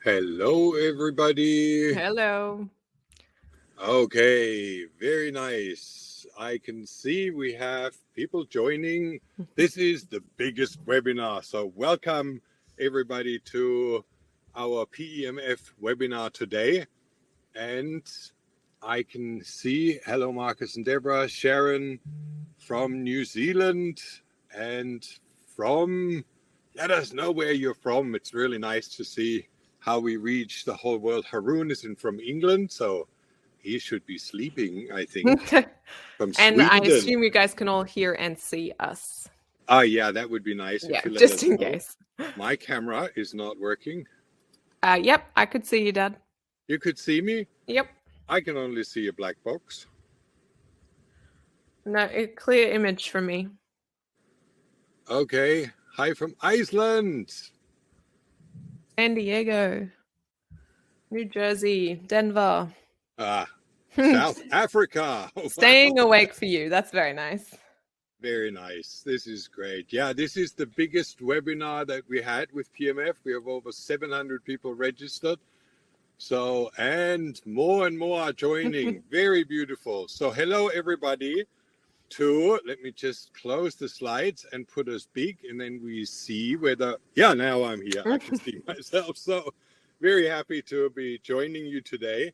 Hello, everybody. Hello. Okay, very nice. I can see we have people joining. This is the biggest webinar. So welcome, everybody, to our PEMF webinar today. And I can see, hello, Marcus and Deborah, Sharon from New Zealand, and let us know where you're from. It's really nice to see how we reach the whole world. Haroon is from England, so he should be sleeping, I think. From And I Sweden. assume you guys can all hear and see us. Oh, yeah, that would be nice Yeah, if you let just us in know. case. My camera is not working. Yep, I could see you, Dad. You could see me? Yep. I can only see a black box. No, a clear image for me. Okay. Hi from Iceland. San Diego. New Jersey. Denver. South Africa. Oh, Staying wow. awake for you. That's very nice. Very nice. This is great. Yeah, this is the biggest webinar that we had with PMF. We have over 700 people registered. So, and more are joining. Very beautiful. So, hello, everybody. Let me just close the slides and put us big, and then we see whether, yeah, now I'm here. I can see myself. So, very happy to be joining you today.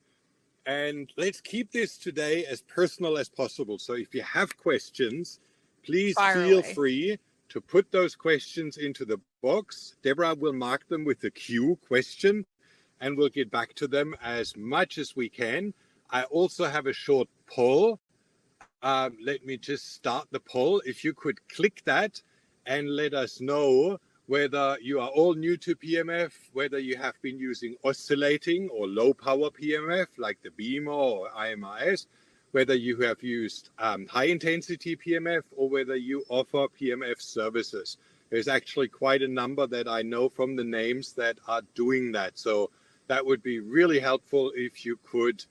And let's keep this today as personal as possible. So, if you have questions, please feel free to put those questions into the box. Deborah will mark them with the Q question, and we'll get back to them as much as we can. I also have a short poll. Let me just start the poll. If you could click that and let us know whether you are all new to PMF, whether you have been using oscillating or low power PMF like the BEMO or IMRS, whether you have used high intensity PMF, or whether you offer PMF services. There's actually quite a number that I know from the names that are doing that. So that would be really helpful if you could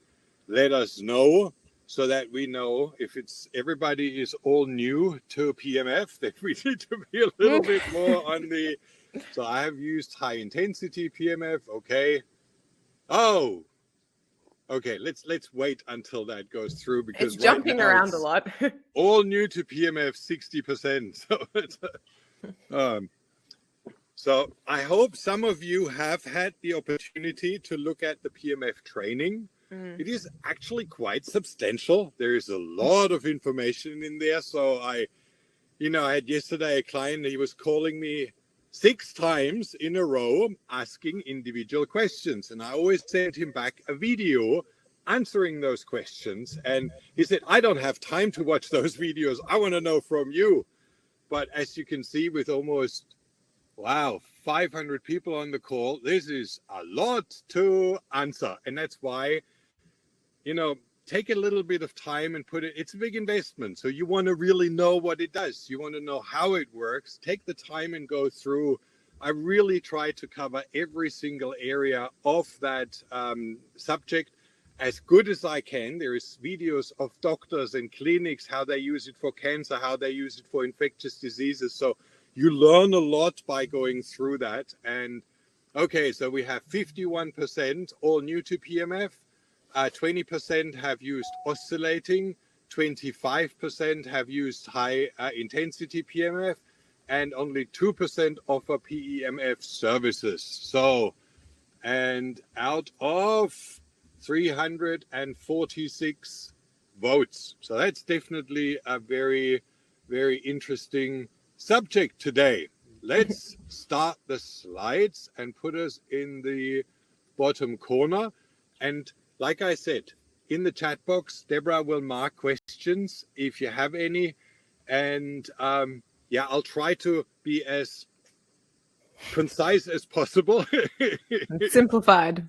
let us know, so that we know if everybody is all new to PMF, that we need to be a little bit more on the. So I have used high intensity PMF. Okay. Oh, okay. Let's wait until that goes through, because it's jumping around a lot. All new to PMF 60%. So I hope some of you have had the opportunity to look at the PMF training. It is actually quite substantial. There is a lot of information in there. So I had yesterday a client, he was calling me 6 times in a row asking individual questions. And I always sent him back a video answering those questions. And he said, I don't have time to watch those videos. I want to know from you. But as you can see, with almost 500 people on the call, this is a lot to answer. And that's why, take a little bit of time and it's a big investment. So you want to really know what it does. You want to know how it works. Take the time and go through. I really try to cover every single area of that subject as good as I can. There is videos of doctors and clinics, how they use it for cancer, how they use it for infectious diseases. So you learn a lot by going through that. And okay, so we have 51% all new to PMF. 20% have used oscillating, 25% have used high intensity PMF, and only 2% offer PEMF services. So, and out of 346 votes. So that's definitely a very, very interesting subject today. Let's start the slides and put us in the bottom corner. And like I said, in the chat box, Deborah will mark questions if you have any. And I'll try to be as concise as possible. Simplified.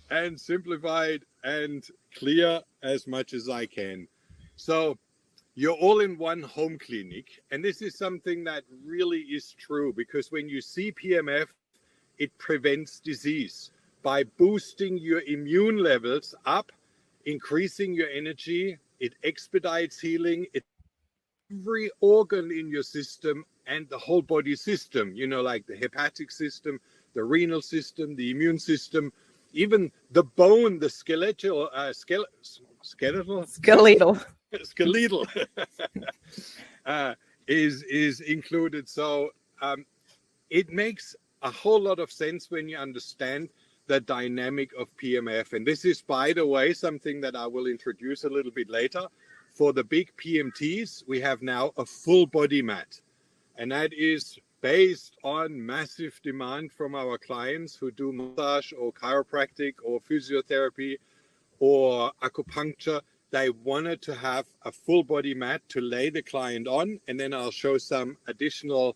And simplified and clear as much as I can. So you're all in one home clinic. And this is something that really is true, because when you see PMF, it prevents disease by boosting your immune levels up, increasing your energy. It expedites healing. Every organ in your system and the whole body system, like the hepatic system, the renal system, the immune system, even the bone, the skeletal, Skeletal. skeletal is included. So it makes a whole lot of sense when you understand the dynamic of PMF. And this is, by the way, something that I will introduce a little bit later. For the big PMTs, we have now a full body mat. And that is based on massive demand from our clients who do massage or chiropractic or physiotherapy or acupuncture. They wanted to have a full body mat to lay the client on. And then I'll show some additional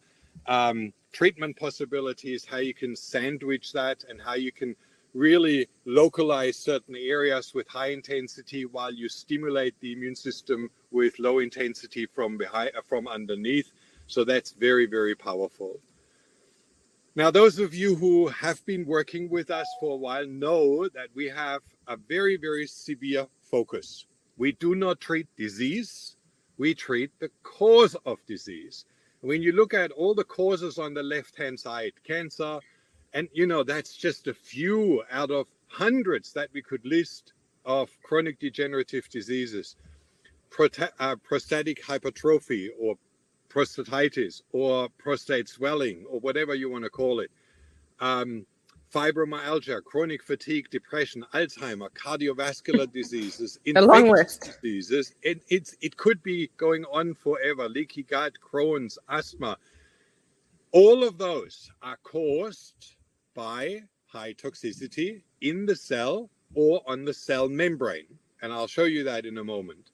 treatment possibilities, how you can sandwich that and how you can really localize certain areas with high intensity while you stimulate the immune system with low intensity from behind, from underneath. So that's very, very powerful. Now, those of you who have been working with us for a while know that we have a very, very severe focus. We do not treat disease, we treat the cause of disease. When you look at all the causes on the left-hand side, cancer, and that's just a few out of hundreds that we could list of chronic degenerative diseases, prostatic hypertrophy or prostatitis or prostate swelling or whatever you want to call it, fibromyalgia, chronic fatigue, depression, Alzheimer, cardiovascular diseases, infectious diseases. It could be going on forever. Leaky gut, Crohn's, asthma. All of those are caused by high toxicity in the cell or on the cell membrane. And I'll show you that in a moment.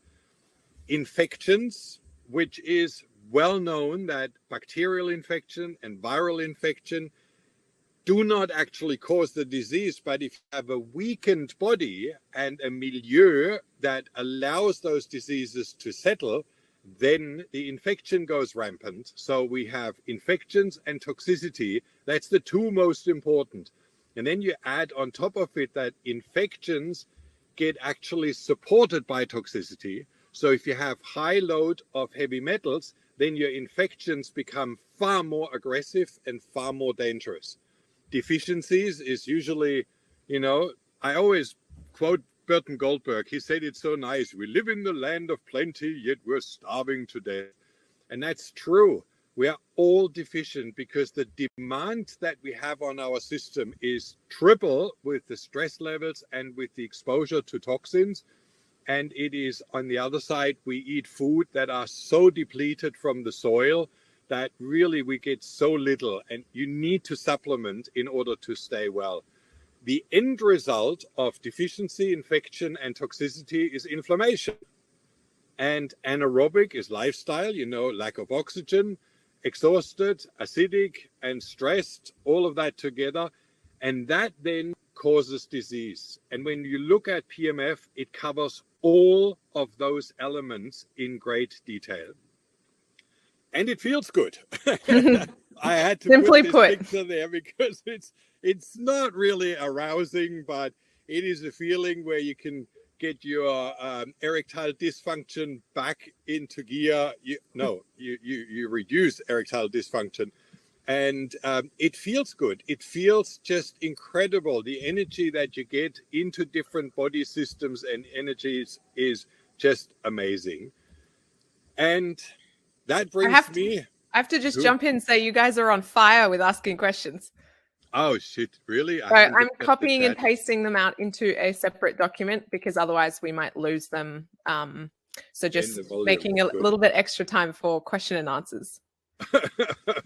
Infections, which is well known that bacterial infection and viral infection do not actually cause the disease, but if you have a weakened body and a milieu that allows those diseases to settle, then the infection goes rampant. So we have infections and toxicity. That's the two most important. And then you add on top of it that infections get actually supported by toxicity. So if you have high load of heavy metals, then your infections become far more aggressive and far more dangerous. Deficiencies is usually, I always quote Burton Goldberg. He said it so nice. We live in the land of plenty, yet we're starving to death. And that's true. We are all deficient because the demand that we have on our system is triple with the stress levels and with the exposure to toxins. And it is on the other side, we eat food that are so depleted from the soil that really we get so little, and you need to supplement in order to stay well. The end result of deficiency, infection, and toxicity is inflammation. And anaerobic is lifestyle, lack of oxygen, exhausted, acidic, and stressed, all of that together. And that then causes disease. And when you look at PMF, it covers all of those elements in great detail. And it feels good. I had to Simply put this picture there because it's not really arousing, but it is a feeling where you can get your erectile dysfunction back into gear. You reduce erectile dysfunction. And it feels good. It feels just incredible. The energy that you get into different body systems and energies is just amazing. And that brings me... I have to just jump in and say you guys are on fire with asking questions. Oh, shit. Really? So I'm copying and pasting them out into a separate document because otherwise we might lose them. So just making a little bit extra time for question and answers.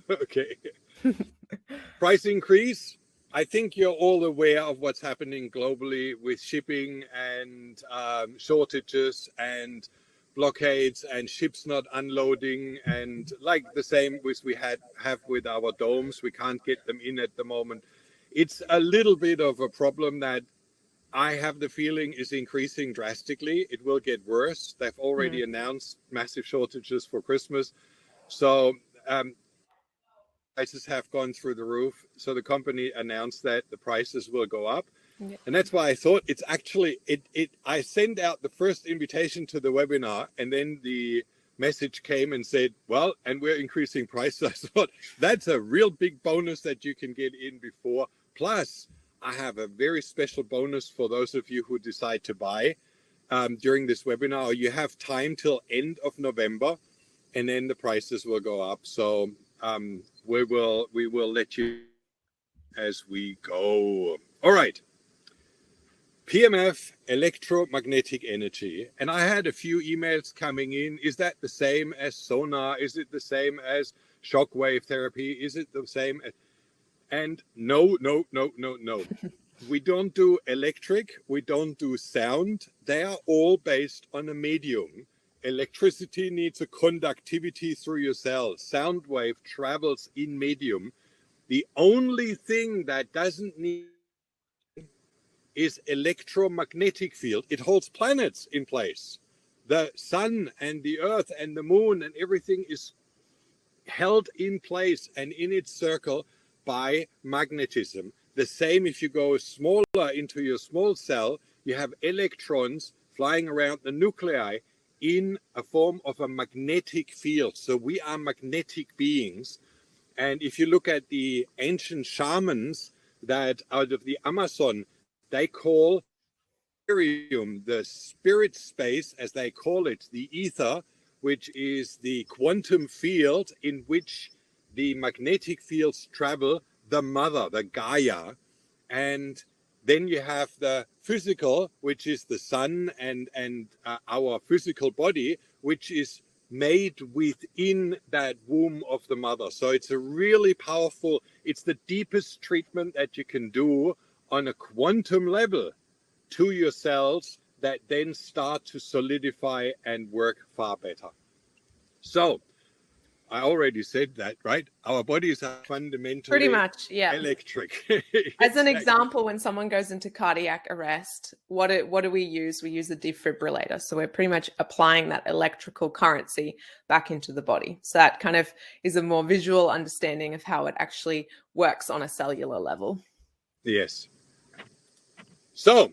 Okay. Price increase. I think you're all aware of what's happening globally with shipping and shortages and blockades and ships not unloading, and like the same as we have with our domes, we can't get them in at the moment. It's a little bit of a problem that I have the feeling is increasing drastically. It will get worse. They've already announced massive shortages for Christmas. So prices have gone through the roof. So the company announced that the prices will go up. Yeah. And that's why I thought it's actually, I sent out the first invitation to the webinar, and then the message came and said, well, and we're increasing prices. I thought that's a real big bonus that you can get in before. Plus, I have a very special bonus for those of you who decide to buy during this webinar. You have time till end of November, and then the prices will go up. So we will let you as we go. All right. PEMF, electromagnetic energy. And I had a few emails coming in. Is that the same as sonar? Is it the same as shockwave therapy? Is it the same? And no. We don't do electric. We don't do sound. They are all based on a medium. Electricity needs a conductivity through your cells. Sound wave travels in medium. The only thing that doesn't need is electromagnetic field. It holds planets in place. The sun and the earth and the moon and everything is held in place and in its circle by magnetism. The same if you go smaller into your small cell, you have electrons flying around the nuclei in a form of a magnetic field. So we are magnetic beings. And if you look at the ancient shamans that out of the Amazon, they call the spirit space, as they call it, the ether, which is the quantum field in which the magnetic fields travel, the mother, the Gaia. And then you have the physical, which is the sun and our physical body, which is made within that womb of the mother. So it's a really powerful, it's the deepest treatment that you can do on a quantum level to your cells that then start to solidify and work far better. So I already said that, right? Our bodies are fundamentally pretty much, yeah, electric. As an example, when someone goes into cardiac arrest, what do we use? We use a defibrillator. So we're pretty much applying that electrical currency back into the body. So that kind of is a more visual understanding of how it actually works on a cellular level. Yes. So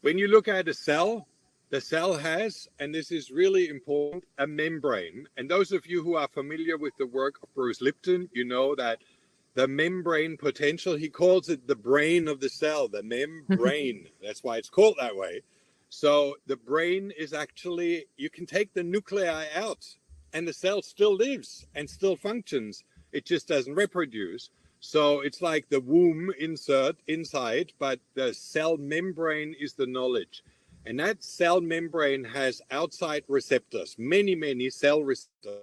when you look at a cell, the cell has, and this is really important, a membrane. And those of you who are familiar with the work of Bruce Lipton, you know that the membrane potential, he calls it the brain of the cell, the membrane. That's why it's called that way. So the brain is actually, you can take the nuclei out and the cell still lives and still functions. It just doesn't reproduce. So it's like the womb inside, but the cell membrane is the knowledge. And that cell membrane has outside receptors, many cell receptor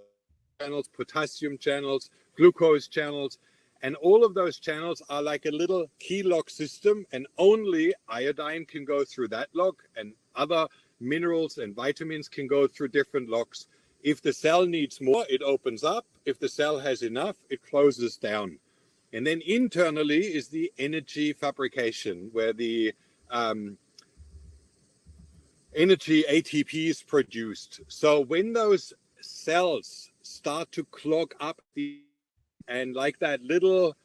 channels, potassium channels, glucose channels. And all of those channels are like a little key lock system, and only iodine can go through that lock, and other minerals and vitamins can go through different locks. If the cell needs more, it opens up. If the cell has enough, it closes down. And then internally is the energy fabrication, where the energy ATP is produced. So when those cells start to clog up and like that little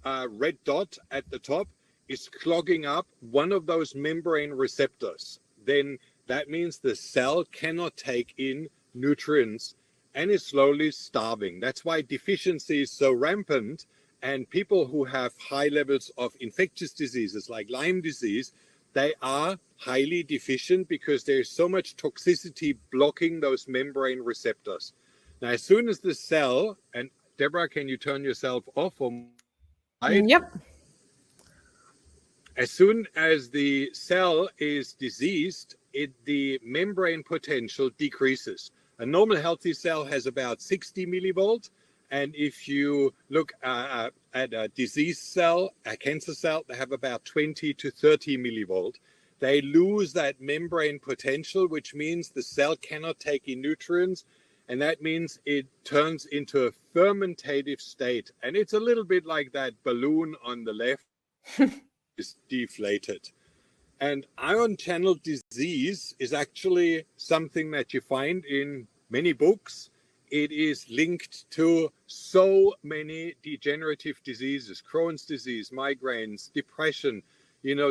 red dot at the top is clogging up one of those membrane receptors, then that means the cell cannot take in nutrients and is slowly starving. That's why deficiency is so rampant. And people who have high levels of infectious diseases like Lyme disease, they are highly deficient because there's so much toxicity blocking those membrane receptors. Now, as soon as the cell, and Deborah, can you turn yourself off? Yep. As soon as the cell is diseased, the membrane potential decreases. A normal healthy cell has about 60 millivolts. And if you look at a diseased cell, a cancer cell, they have about 20 to 30 millivolt. They lose that membrane potential, which means the cell cannot take in nutrients. And that means it turns into a fermentative state. And it's a little bit like that balloon on the left is deflated. And ion channel disease is actually something that you find in many books. It is linked to so many degenerative diseases, Crohn's disease, migraines, depression,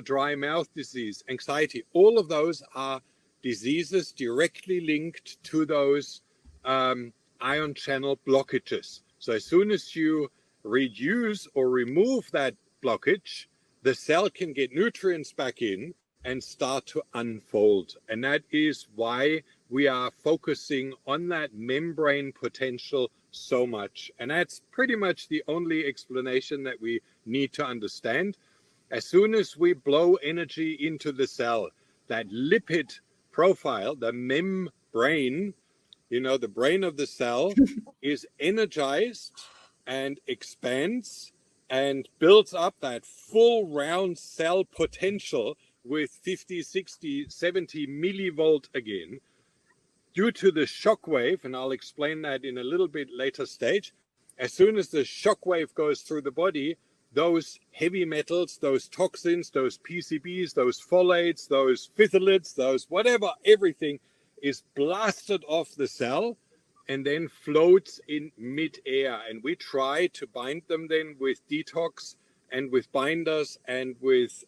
dry mouth disease, anxiety. All of those are diseases directly linked to those ion channel blockages. So as soon as you reduce or remove that blockage, the cell can get nutrients back in and start to unfold. And that is why we are focusing on that membrane potential so much. And that's pretty much the only explanation that we need to understand. As soon as we blow energy into the cell, that lipid profile, the membrane, the brain of the cell is energized and expands and builds up that full round cell potential with 50, 60, 70 millivolt again due to the shock wave. And I'll explain that in a little bit later stage. As soon as the shock wave goes through the body, those heavy metals, those toxins, those PCBs, those phthalates, those phthalates, those whatever, everything is blasted off the cell and then floats in mid-air. And we try to bind them then with detox and with binders and with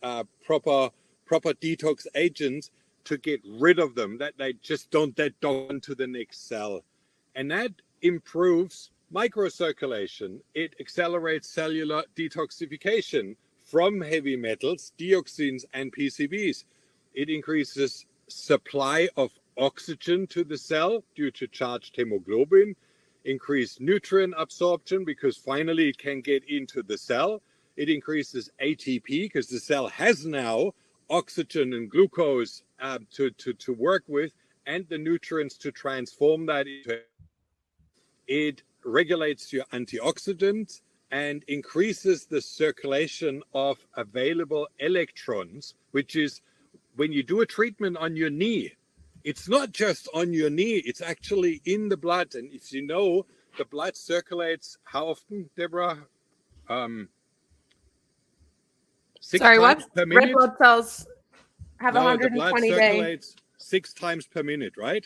proper detox agents to get rid of them, that they just don't get on to the next cell. And that improves microcirculation. It accelerates cellular detoxification from heavy metals, dioxins, and PCBs. It increases supply of oxygen to the cell due to charged hemoglobin, increased nutrient absorption because finally it can get into the cell. It increases ATP because the cell has now oxygen and glucose to work with, and the nutrients to transform that into. It regulates your antioxidants and increases the circulation of available electrons, which is when you do a treatment on your knee, it's not just on your knee, it's actually in the blood. And if you know, the blood circulates how often, Deborah? 6 Sorry, times what? per minute? Red blood cells have No, 120 the blood circulates 6 times per minute, right?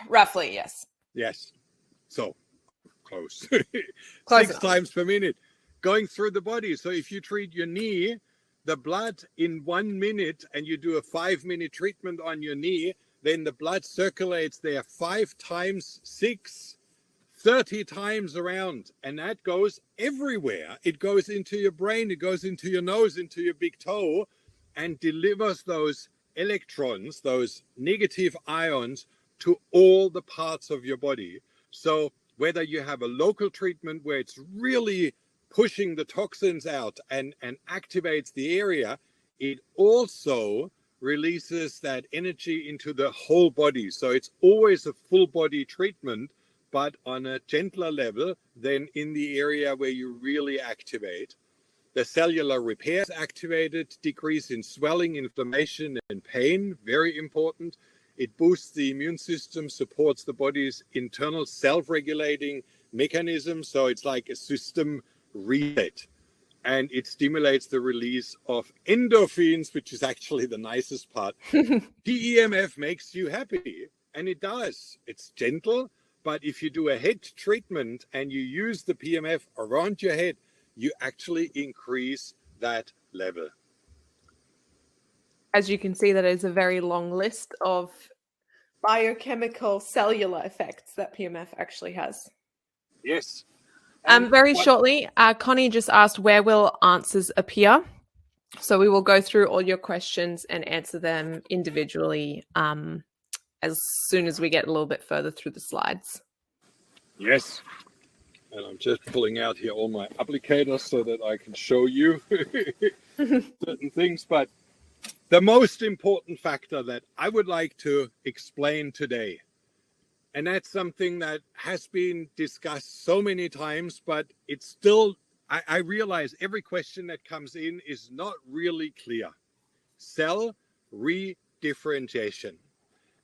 Roughly, yes. Yes. So close. Close 6 enough. times per minute going through the body. So if you treat your knee, the blood in 1 minute, and you do a 5-minute treatment on your knee, then the blood circulates there 5 times 6, 30 times around. And that goes everywhere. It goes into your brain, it goes into your nose, into your big toe, and delivers those electrons, those negative ions, to all the parts of your body. So whether you have a local treatment where it's really pushing the toxins out and activates the area, it also releases that energy into the whole body. So it's always a full body treatment, but on a gentler level than in the area where you really activate. The cellular repair is activated, decrease in swelling, inflammation, and pain, very important. It boosts the immune system, supports the body's internal self-regulating mechanism. So it's like a system reset. And it stimulates the release of endorphins, which is actually the nicest part. PEMF makes you happy, and it does. It's gentle, but if you do a head treatment and you use the PEMF around your head, you actually increase that level. As you can see, that is a very long list of biochemical cellular effects that PEMF actually has. Yes. Very shortly, Connie just asked, where will answers appear? So we will go through all your questions and answer them individually as soon as we get a little bit further through the slides. Yes. And I'm just pulling out here all my applicators so that I can show you certain things. But the most important factor that I would like to explain today, and that's something that has been discussed so many times, but it's still, I realize every question that comes in is not really clear. Cell redifferentiation.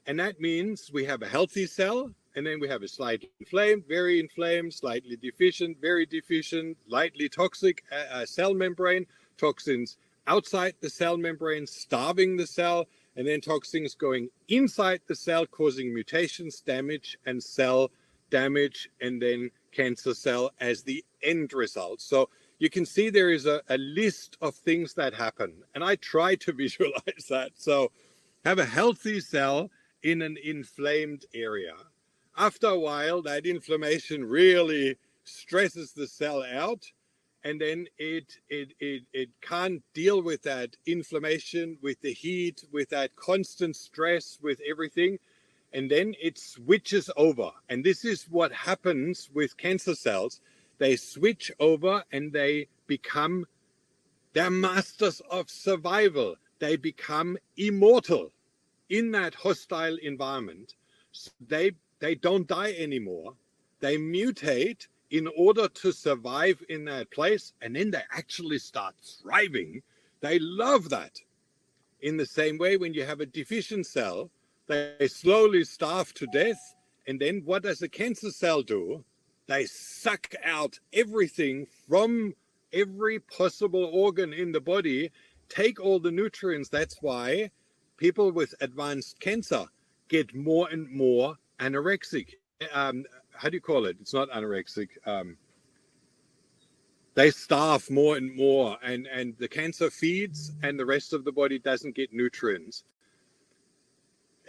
And that means we have a healthy cell, and then we have a slightly inflamed, very inflamed, slightly deficient, very deficient, lightly toxic cell membrane, toxins outside the cell membrane, starving the cell, and then toxins going inside the cell, causing mutations, damage, and cell damage, and then cancer cell as the end result. So you can see there is a list of things that happen, and I try to visualize that. So have a healthy cell, in an inflamed area. After a while, that inflammation really stresses the cell out, and then it can't deal with that inflammation, with the heat, with that constant stress, with everything, and then it switches over. And this is what happens with cancer cells. They switch over and they're masters of survival. They become immortal in that hostile environment. So they don't die anymore. They mutate in order to survive in that place, and then they actually start thriving. They love that. In the same way, when you have a deficient cell, they slowly starve to death, and then what does a cancer cell do? They suck out everything from every possible organ in the body, take all the nutrients. That's why people with advanced cancer get more and more anorexic. How do you call it? It's not anorexic. They starve more and more, and the cancer feeds and the rest of the body doesn't get nutrients.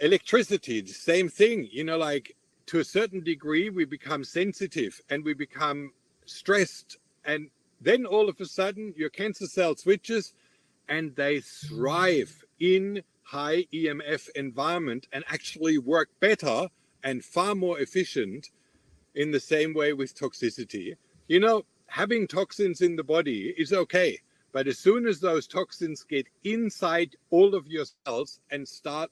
Electricity, the same thing. Like to a certain degree, we become sensitive and we become stressed. And then all of a sudden, your cancer cell switches and they thrive in high EMF environment and actually work better and far more efficient. In the same way with toxicity. Having toxins in the body is okay, but as soon as those toxins get inside all of your cells and start,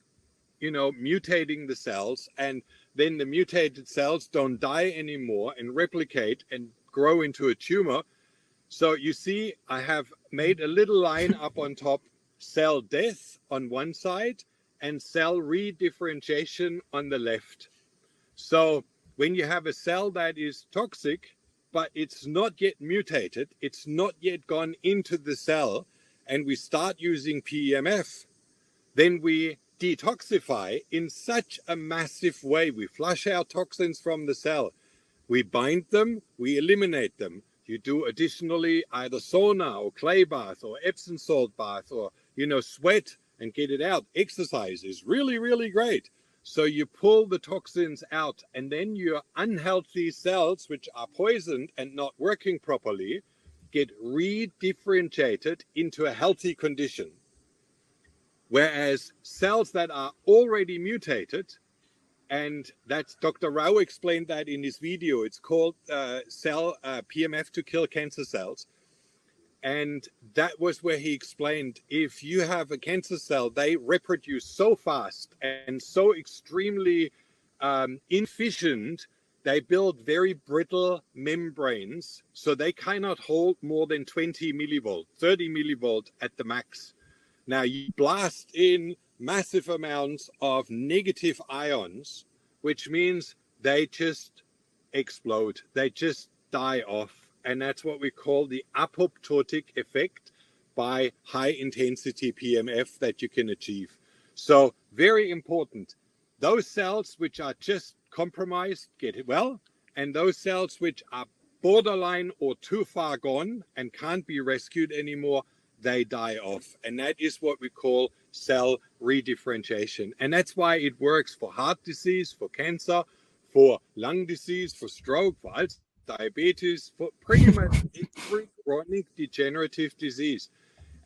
mutating the cells, and then the mutated cells don't die anymore and replicate and grow into a tumor. So you see, I have made a little line up on top, cell death on one side and cell redifferentiation on the left. So when you have a cell that is toxic, but it's not yet mutated, it's not yet gone into the cell, and we start using PEMF, then we detoxify in such a massive way. We flush out toxins from the cell. We bind them, we eliminate them. You do additionally either sauna or clay bath or Epsom salt bath or, sweat and get it out. Exercise is really, really great. So you pull the toxins out, and then your unhealthy cells, which are poisoned and not working properly, get redifferentiated into a healthy condition. Whereas cells that are already mutated, and that's Dr. Rao explained that in his video, it's called PEMF to kill cancer cells. And that was where he explained, if you have a cancer cell, they reproduce so fast and so extremely inefficient, they build very brittle membranes, so they cannot hold more than 20 millivolt, 30 millivolt at the max. Now you blast in massive amounts of negative ions, which means they just explode, they just die off. And that's what we call the apoptotic effect by high intensity PEMF that you can achieve. So very important. Those cells which are just compromised get well, and those cells which are borderline or too far gone and can't be rescued anymore, they die off. And that is what we call cell redifferentiation. And that's why it works for heart disease, for cancer, for lung disease, for stroke, for Alzheimer's, diabetes, for pretty much every chronic degenerative disease.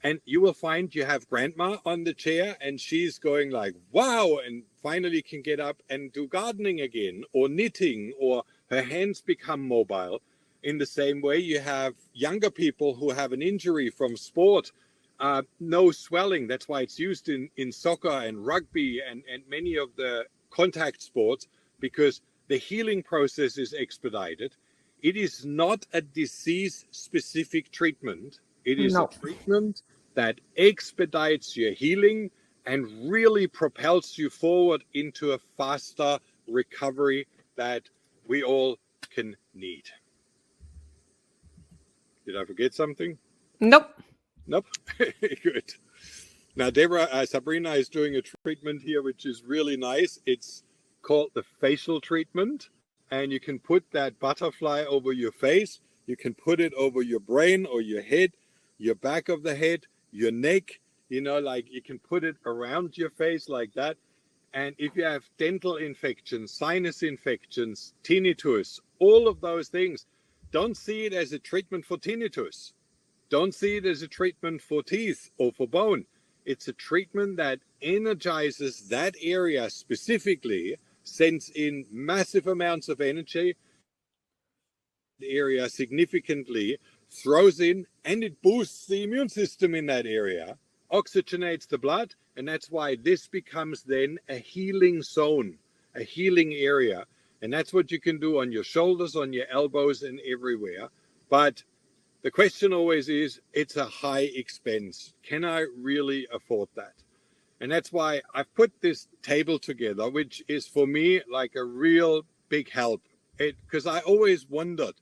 And you will find you have grandma on the chair and she's going like, wow, and finally can get up and do gardening again or knitting, or her hands become mobile. In the same way, you have younger people who have an injury from sport, no swelling. That's why it's used in soccer and rugby and many of the contact sports, because the healing process is expedited. It is not a disease-specific treatment. It is a treatment that expedites your healing and really propels you forward into a faster recovery that we all can need. Did I forget something? Nope. Good. Now, Sabrina is doing a treatment here, which is really nice. It's called the facial treatment. And you can put that butterfly over your face. You can put it over your brain or your head, your back of the head, your neck. Like you can put it around your face like that. And if you have dental infections, sinus infections, tinnitus, all of those things, don't see it as a treatment for tinnitus. Don't see it as a treatment for teeth or for bone. It's a treatment that energizes that area specifically, sends in massive amounts of energy, area significantly, throws in, and it boosts the immune system in that area, oxygenates the blood, and that's why this becomes then a healing zone, a healing area. And that's what you can do on your shoulders, on your elbows, and everywhere. But the question always is, it's a high expense. Can I really afford that? And that's why I've put this table together, which is for me like a real big help. Because I always wondered,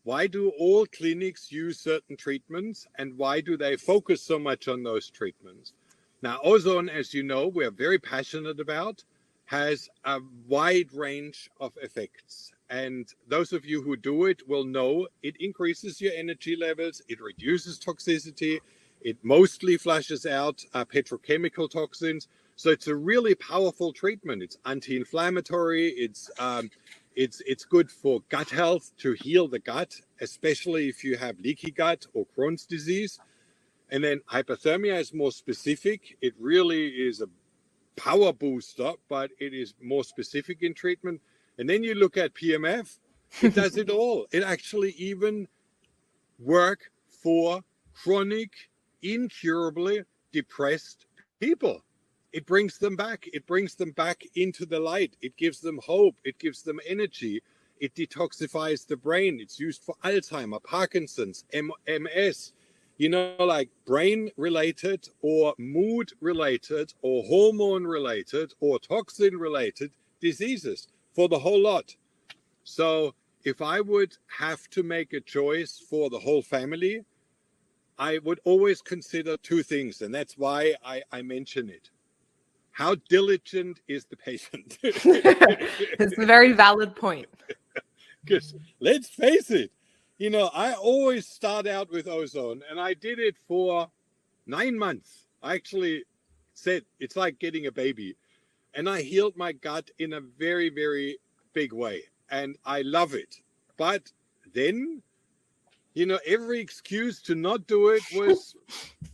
why do all clinics use certain treatments and why do they focus so much on those treatments? Now, ozone, as you know, we're very passionate about, has a wide range of effects. And those of you who do it will know it increases your energy levels, it reduces toxicity, it mostly flushes out petrochemical toxins. So it's a really powerful treatment. It's anti-inflammatory, it's good for gut health, to heal the gut, especially if you have leaky gut or Crohn's disease. And then hypothermia is more specific. It really is a power booster, but it is more specific in treatment. And then you look at PMF, it does it all. It actually even work for chronic, incurably depressed people. It brings them back. It brings them back into the light. It gives them hope. It gives them energy. It detoxifies the brain. It's used for Alzheimer, Parkinson's, MS, like brain-related or mood-related or hormone-related or toxin-related diseases for the whole lot. So if I would have to make a choice for the whole family, I would always consider two things, and that's why I mention it. How diligent is the patient? It's a very valid point. Because let's face it, I always start out with ozone, and I did it for 9 months. I actually said it's like getting a baby. And I healed my gut in a very, very big way. And I love it. But then, every excuse to not do it was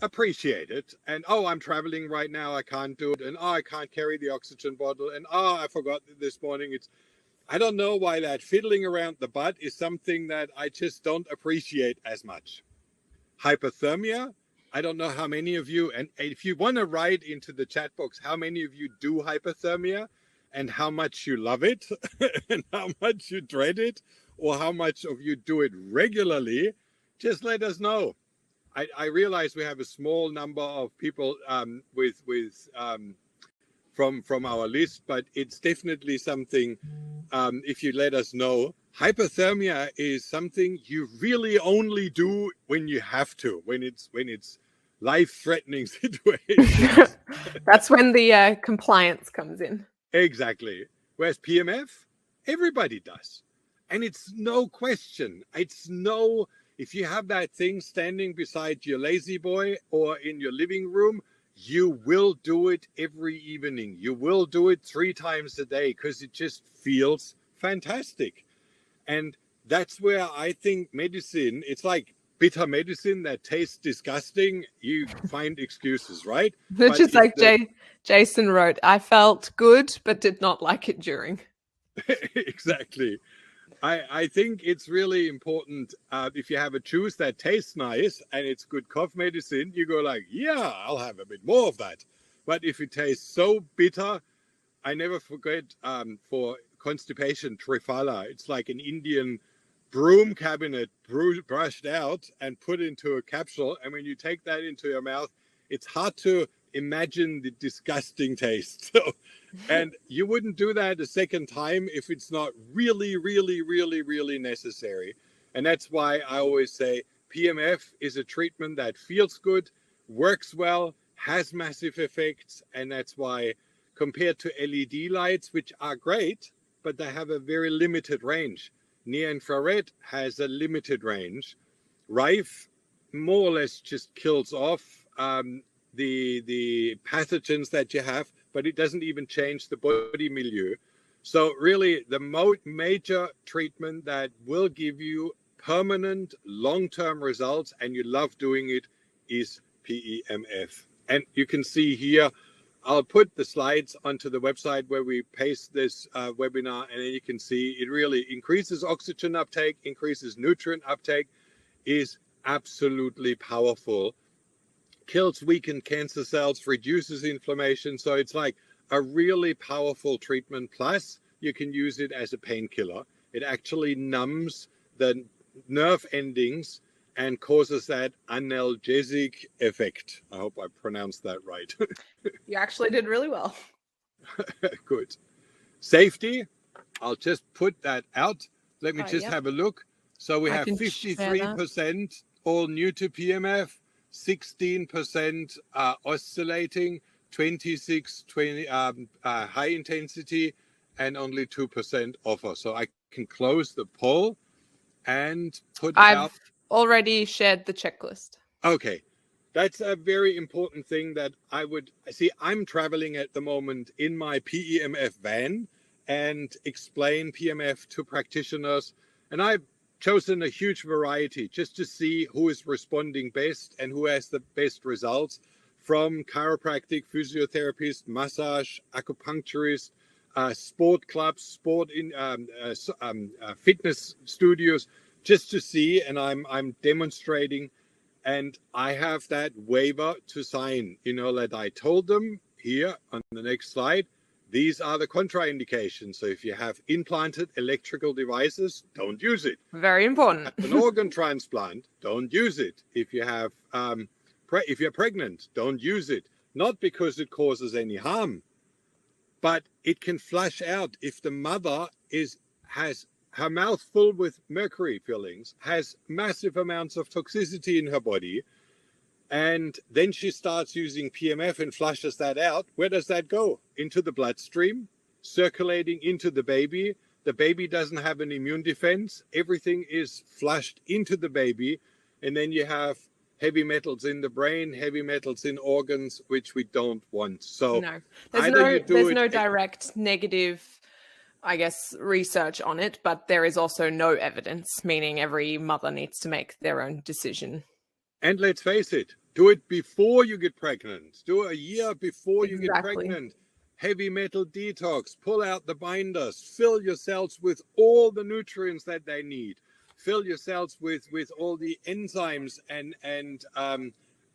appreciated. And, I'm traveling right now, I can't do it. And, I can't carry the oxygen bottle. And, I forgot this morning. I don't know why that fiddling around the butt is something that I just don't appreciate as much. Hypothermia, I don't know how many of you, and if you want to write into the chat box how many of you do hypothermia and how much you love it and how much you dread it, or how much of you do it regularly, just let us know. I realize we have a small number of people from our list, but it's definitely something, if you let us know. Hypothermia is something you really only do when you have to, when it's life-threatening situations. That's when the compliance comes in. Exactly. Whereas PMF, everybody does. And it's no question. If you have that thing standing beside your lazy boy or in your living room, you will do it every evening. You will do it 3 times a day because it just feels fantastic. And that's where I think medicine, it's like bitter medicine that tastes disgusting. You find excuses, right? Which is like Jason wrote, I felt good, but did not like it during. Exactly. I think it's really important if you have a juice that tastes nice and it's good cough medicine, you go like, yeah, I'll have a bit more of that. But if it tastes so bitter, I never forget for constipation, Triphala. It's like an Indian broom cabinet brushed out and put into a capsule. And when you take that into your mouth, it's hard to imagine the disgusting taste. So, and you wouldn't do that a second time if it's not really, really, really, really necessary. And that's why I always say PMF is a treatment that feels good, works well, has massive effects. And that's why compared to LED lights, which are great, but they have a very limited range. Near infrared has a limited range. RIFE more or less just kills off the pathogens that you have, but it doesn't even change the body milieu. So really, the major treatment that will give you permanent long-term results, and you love doing it, is PEMF. And you can see here, I'll put the slides onto the website where we paste this webinar, and then you can see it really increases oxygen uptake, increases nutrient uptake, is absolutely powerful, kills weakened cancer cells, reduces inflammation. So it's like a really powerful treatment. Plus, you can use it as a painkiller. It actually numbs the nerve endings and causes that analgesic effect. I hope I pronounced that right. You actually did really well. Good. Safety, I'll just put that out. Let me just have a look. So we have 53% all new to PMF, 16% oscillating, 20 high intensity, and only 2% offer. So I can close the poll and put out. I've already shared the checklist. Okay. That's a very important thing that I would see. I'm traveling at the moment in my PEMF van and explain PMF to practitioners. And I've chosen a huge variety just to see who is responding best and who has the best results, from chiropractic, physiotherapist, massage, acupuncturist, sport clubs, fitness studios, just to see. And I'm demonstrating. And I have that waiver to sign, that I told them here on the next slide. These are the contraindications. So if you have implanted electrical devices, don't use it. Very important. An organ transplant, don't use it. If you have, if you're pregnant, don't use it. Not because it causes any harm, but it can flush out if the mother has her mouth full with mercury fillings, has massive amounts of toxicity in her body, and then she starts using PMF and flushes that out. Where does that go? Into the bloodstream, circulating into the baby. The baby doesn't have an immune defense. Everything is flushed into the baby, and then you have heavy metals in the brain, heavy metals in organs, which we don't want. So no, there's no direct negative, I guess, research on it, but there is also no evidence, meaning every mother needs to make their own decision. And let's face it, do it before you get pregnant. Do it a year before you get pregnant. Heavy metal detox, pull out the binders, fill your cells with all the nutrients that they need. Fill your cells with all the enzymes and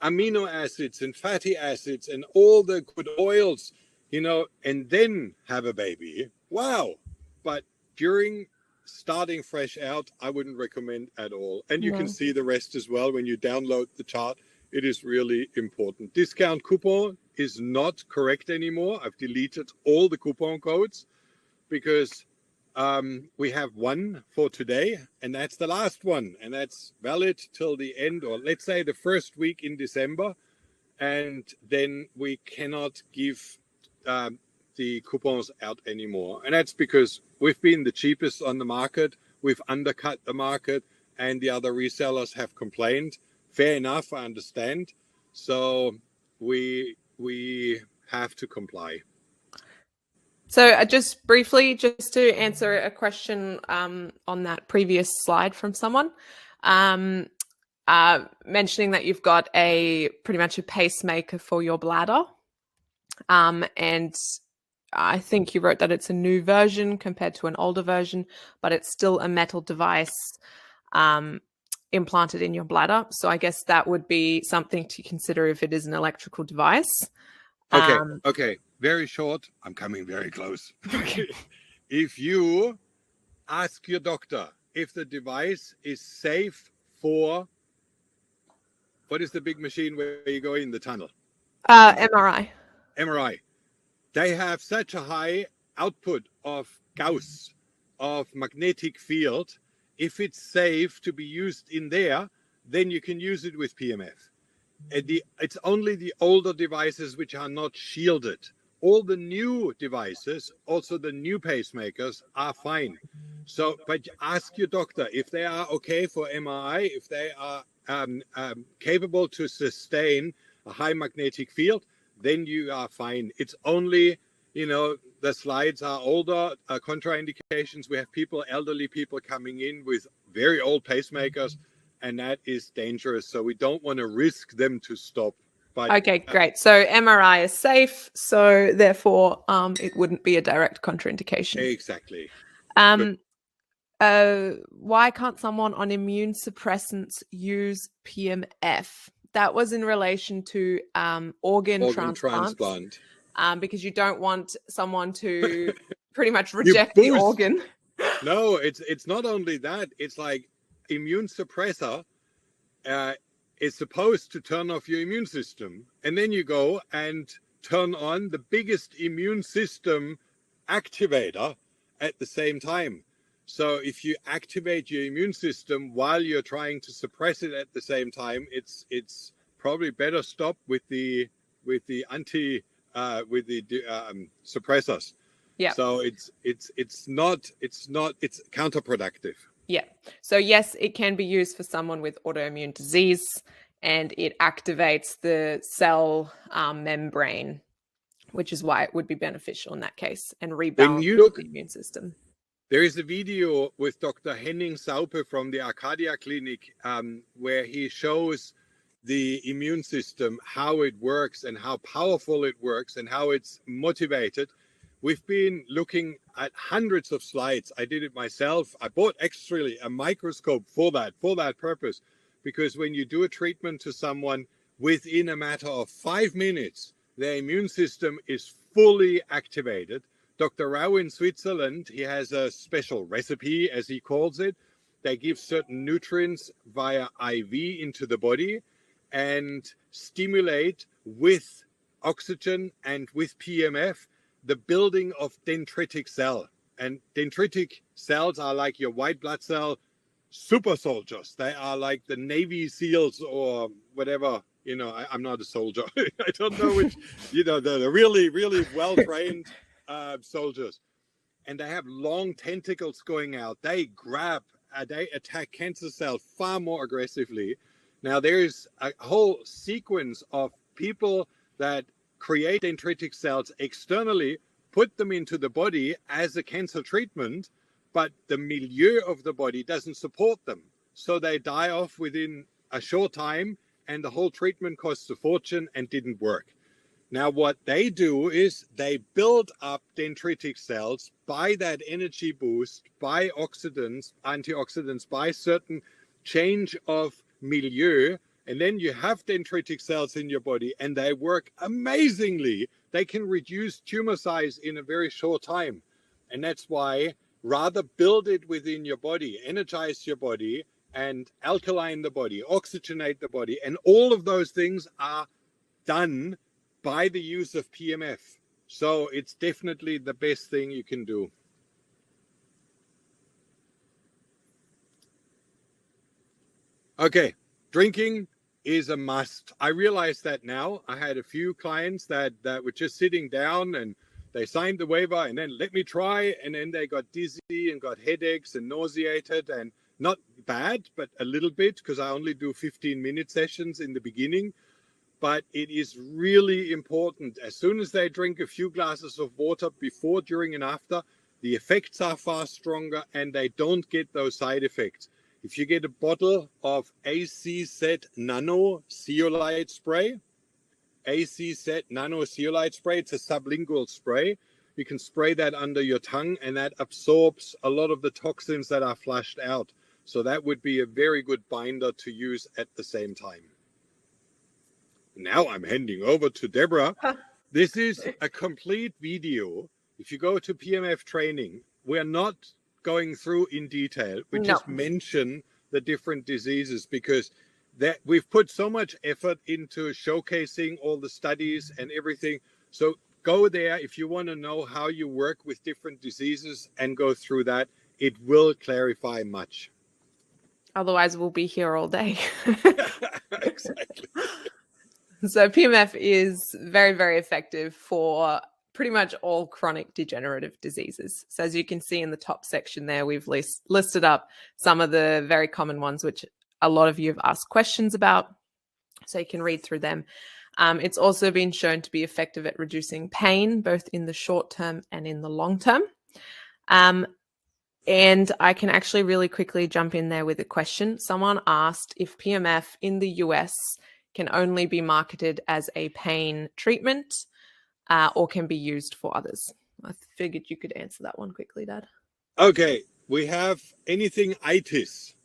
amino acids and fatty acids and all the good oils, and then have a baby. Wow. But during starting fresh out, I wouldn't recommend at all. And you can see the rest as well when you download the chart. It is really important. Discount coupon is not correct anymore. I've deleted all the coupon codes because we have one for today, and that's the last one. And that's valid till the end, or let's say the first week in December. And then we cannot give the coupons out anymore. And that's because we've been the cheapest on the market. We've undercut the market, and the other resellers have complained. Fair enough, I understand. So we have to comply. So just briefly, just to answer a question on that previous slide from someone, mentioning that you've got pretty much a pacemaker for your bladder. And I think you wrote that it's a new version compared to an older version, but it's still a metal device implanted in your bladder. So I guess that would be something to consider if it is an electrical device. Okay. Very short. I'm coming very close. Okay. If you ask your doctor if the device is safe for, what is the big machine where you go in the tunnel? MRI. MRI. They have such a high output of Gauss, of magnetic field. If it's safe to be used in there, then you can use it with PMF. It's only the older devices which are not shielded. All the new devices, also the new pacemakers, are fine. So, but ask your doctor if they are okay for MRI, if they are capable to sustain a high magnetic field, then you are fine. It's only, the slides are older, contraindications. We have elderly people coming in with very old pacemakers, and that is dangerous. So we don't want to risk them to stop. But okay, great. So MRI is safe, so therefore it wouldn't be a direct contraindication. Exactly. Why can't someone on immune suppressants use PMF? That was in relation to organ transplant. Because you don't want someone to pretty much reject the organ. No, it's not only that. It's like immune suppressor is supposed to turn off your immune system. And then you go and turn on the biggest immune system activator at the same time. So if you activate your immune system while you're trying to suppress it at the same time, it's probably better stop with the suppressors. Yeah. So it's counterproductive. Yeah. So yes, it can be used for someone with autoimmune disease, and it activates the cell membrane, which is why it would be beneficial in that case and rebalance the immune system. There is a video with Dr. Henning Saupe from the Arcadia Clinic where he shows the immune system, how it works and how powerful it works and how it's motivated. We've been looking at hundreds of slides. I did it myself. I bought actually a microscope for that purpose, because when you do a treatment to someone, within a matter of 5 minutes, their immune system is fully activated. Dr. Rao in Switzerland, he has a special recipe, as he calls it. They give certain nutrients via IV into the body and stimulate with oxygen and with PMF the building of dendritic cell. And dendritic cells are like your white blood cell super soldiers. They are like the Navy SEALs or whatever. I'm not a soldier. I don't know which, the really, really well-trained soldiers. And they have long tentacles going out. They attack cancer cells far more aggressively. Now, there's a whole sequence of people that create dendritic cells externally, put them into the body as a cancer treatment, but the milieu of the body doesn't support them. So they die off within a short time, and the whole treatment costs a fortune and didn't work. Now, what they do is they build up dendritic cells by that energy boost, by antioxidants, by certain change of milieu, and then you have dendritic cells in your body, and they work amazingly. They can reduce tumor size in a very short time. And that's why rather build it within your body, energize your body, and alkaline the body, oxygenate the body. And all of those things are done by the use of PMF. So it's definitely the best thing you can do. Okay, drinking is a must. I realize that now. I had a few clients that were just sitting down and they signed the waiver and then let me try, and then they got dizzy and got headaches and nauseated, and not bad, but a little bit, because I only do 15-minute sessions in the beginning. But it is really important. As soon as they drink a few glasses of water before, during, and after, the effects are far stronger and they don't get those side effects. If you get a bottle of ACZ Nano Zeolite spray, ACZ Nano Zeolite spray, it's a sublingual spray. You can spray that under your tongue and that absorbs a lot of the toxins that are flushed out. So that would be a very good binder to use at the same time. Now I'm handing over to Deborah. This is a complete video. If you go to PMF training, we're not going through in detail. We just mention the different diseases, because that we've put so much effort into showcasing all the studies and everything. So go there if you want to know how you work with different diseases and go through that. It will clarify much. Otherwise, we'll be here all day. Exactly. So PMF is very, very effective for pretty much all chronic degenerative diseases. So as you can see in the top section there, we've listed up some of the very common ones, which a lot of you have asked questions about. So you can read through them. It's also been shown to be effective at reducing pain, both in the short term and in the long term. And I can actually really quickly jump in there with a question. Someone asked if PEMF in the US can only be marketed as a pain treatment or can be used for others. I figured you could answer that one quickly, Dad. Okay, we have anything itis,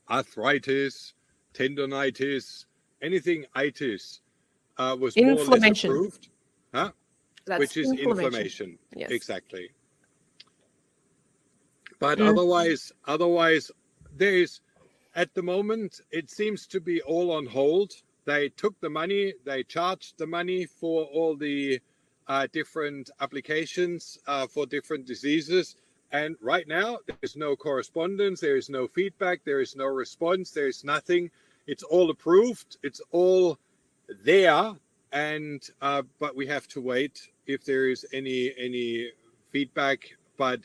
arthritis, tendonitis, anything itis was more or less approved, huh? Which is inflammation. Yes. Exactly. But otherwise, there's, at the moment, it seems to be all on hold. They took the money, they charged the money for all the different applications for different diseases. And right now, there's no correspondence, there is no feedback, there is no response, there is nothing. It's all approved, it's all there, and but we have to wait if there is any feedback. But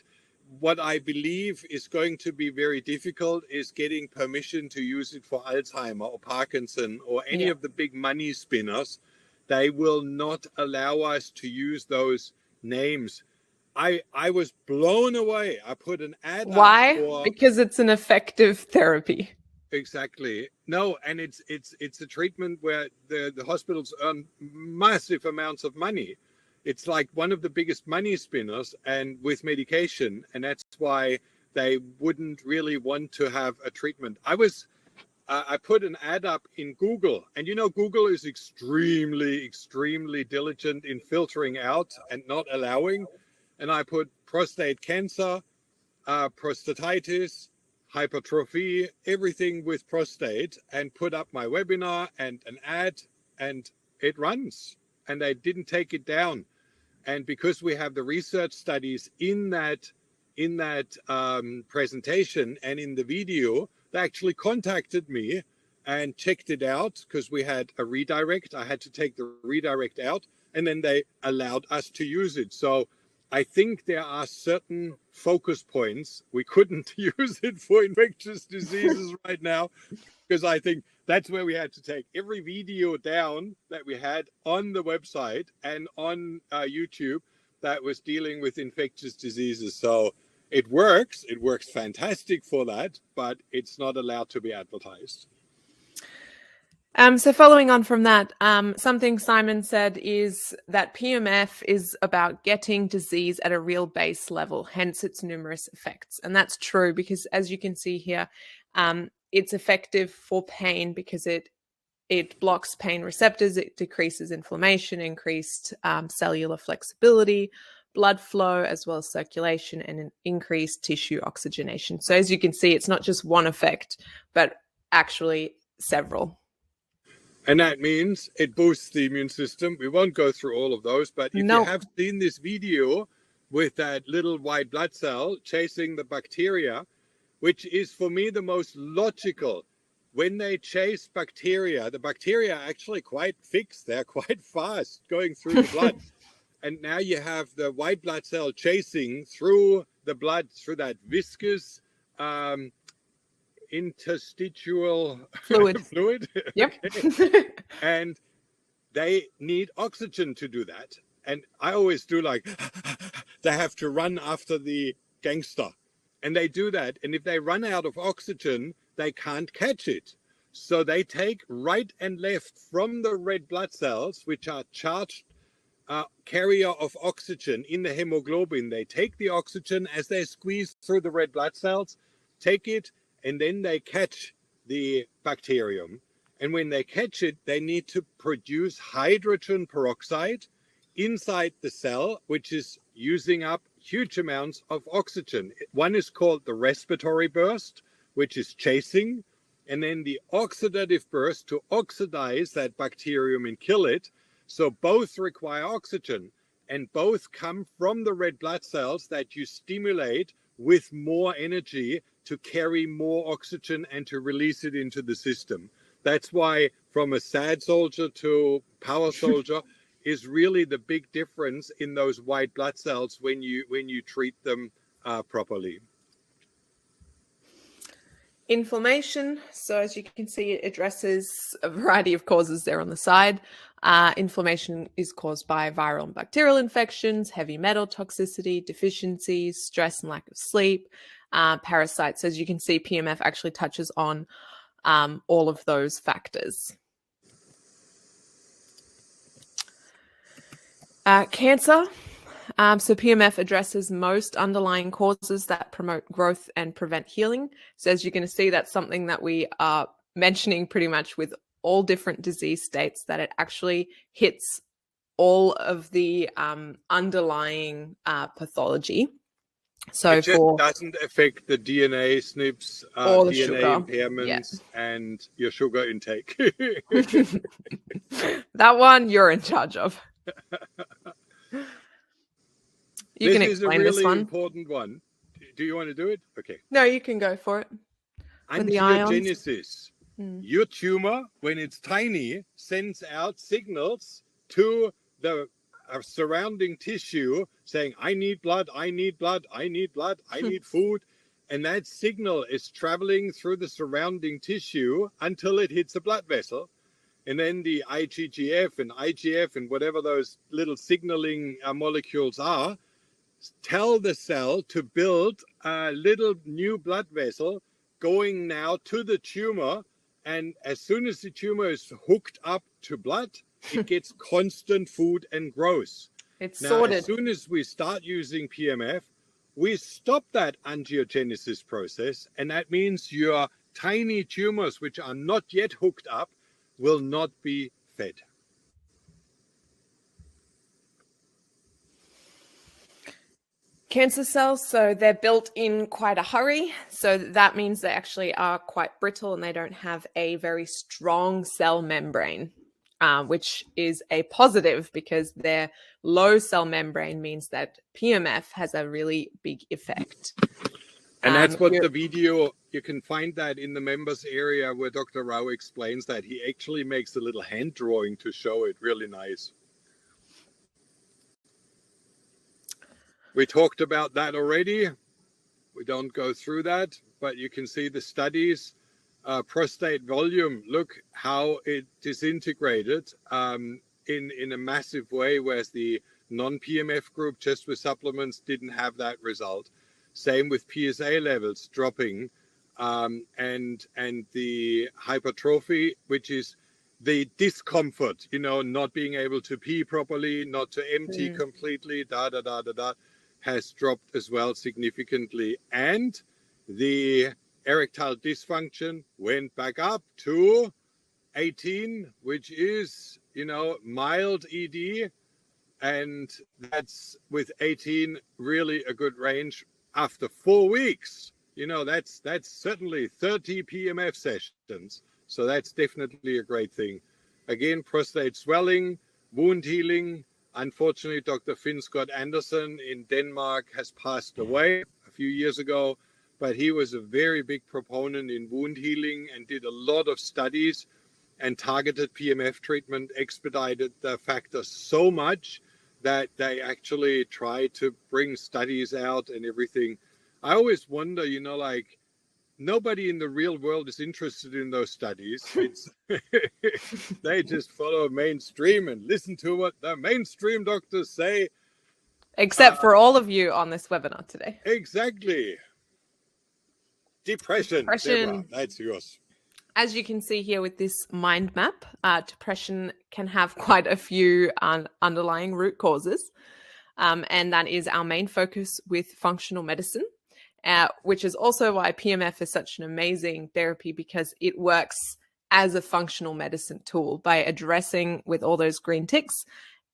what I believe is going to be very difficult is getting permission to use it for Alzheimer or Parkinson or any of the big money spinners. They will not allow us to use those names. I was blown away. I put an ad up. Why? Because it's an effective therapy. Exactly. No, and it's a treatment where the hospitals earn massive amounts of money. It's like one of the biggest money spinners and with medication, and that's why they wouldn't really want to have a treatment. I put an ad up in Google, and you know Google is extremely diligent in filtering out and not allowing. And I put prostate cancer, prostatitis, hypertrophy, everything with prostate, and put up my webinar and an ad, and it runs. And they didn't take it down. And because we have the research studies in that presentation and in the video, they actually contacted me and checked it out because we had a redirect. I had to take the redirect out, and then they allowed us to use it. So I think there are certain focus points. We couldn't use it for infectious diseases right now, because I think that's where we had to take every video down that we had on the website and on YouTube that was dealing with infectious diseases. So it works fantastic for that, but it's not allowed to be advertised. So following on from that, something Simon said is that PEMF is about getting disease at a real base level, hence its numerous effects. And that's true because, as you can see here, it's effective for pain because it blocks pain receptors, it decreases inflammation, increased cellular flexibility, blood flow, as well as circulation, and an increased tissue oxygenation. So as you can see, it's not just one effect, but actually several. And that means it boosts the immune system. We won't go through all of those, but if you have seen this video with that little white blood cell chasing the bacteria, which is for me the most logical. When they chase bacteria, the bacteria are actually quite fixed. They're quite fast going through the blood. And now you have the white blood cell chasing through the blood, through that viscous interstitial fluid. Yep. Okay. And they need oxygen to do that. And I always do like, they have to run after the gangster. And they do that. And if they run out of oxygen, they can't catch it. So they take right and left from the red blood cells, which are charged carrier of oxygen in the hemoglobin. They take the oxygen as they squeeze through the red blood cells, take it, and then they catch the bacterium. And when they catch it, they need to produce hydrogen peroxide inside the cell, which is using up huge amounts of oxygen. One is called the respiratory burst, which is chasing, and then the oxidative burst to oxidize that bacterium and kill it. So both require oxygen, and both come from the red blood cells that you stimulate with more energy to carry more oxygen and to release it into the system. That's why from a sad soldier to power soldier is really the big difference in those white blood cells when you treat them properly. Inflammation. So as you can see, it addresses a variety of causes there on the side. Inflammation is caused by viral and bacterial infections, heavy metal toxicity, deficiencies, stress and lack of sleep, parasites. As you can see, PEMF actually touches on all of those factors. Cancer. So PEMF addresses most underlying causes that promote growth and prevent healing. So as you're going to see, that's something that we are mentioning pretty much with all different disease states, that it actually hits all of the underlying pathology. So it just doesn't affect the DNA SNPs, or the DNA sugar impairments, and your sugar intake. That one you're in charge of. You this can is a explain really this one. important one. Do you want to do it? Okay. No, you can go for it. With the Angiogenesis. Your tumor, when it's tiny, sends out signals to the surrounding tissue saying, I need blood, I need blood, I need blood, I need food. And that signal is traveling through the surrounding tissue until it hits a blood vessel. And then the IgGF and IGF and whatever those little signaling molecules are, tell the cell to build a little new blood vessel going now to the tumor. And as soon as the tumor is hooked up to blood, it gets constant food and grows. It's now, sorted. As soon as we start using PEMF, we stop that angiogenesis process. And that means your tiny tumors, which are not yet hooked up, will not be fed. Cancer cells, so they're built in quite a hurry. So that means they actually are quite brittle and they don't have a very strong cell membrane, which is a positive because their low cell membrane means that PEMF has a really big effect. And that's what the video, you can find that in the members area where Dr. Rao explains that. He actually makes a little hand drawing to show it. Really nice. We talked about that already. We don't go through that, but you can see the studies. Prostate volume, look how it disintegrated in a massive way, whereas the non-PEMF group just with supplements didn't have that result. Same with PSA levels dropping, and the hypertrophy, which is the discomfort, not being able to pee properly, not to empty completely, has dropped as well significantly. And the erectile dysfunction went back up to 18, which is, mild ED. And that's with 18 really a good range after 4 weeks. That's certainly 30 PEMF sessions. So that's definitely a great thing. Again, prostate swelling, wound healing. Unfortunately, Dr. Finn Scott Andersen in Denmark has passed away a few years ago, but he was a very big proponent in wound healing and did a lot of studies, and targeted PEMF treatment expedited the factor so much that they actually tried to bring studies out and everything. I always wonder, nobody in the real world is interested in those studies. They just follow mainstream and listen to what the mainstream doctors say. Except for all of you on this webinar today. Exactly. Depression. Deborah, that's yours. As you can see here with this mind map, depression can have quite a few underlying root causes. And that is our main focus with functional medicine. Which is also why PEMF is such an amazing therapy, because it works as a functional medicine tool by addressing, with all those green ticks,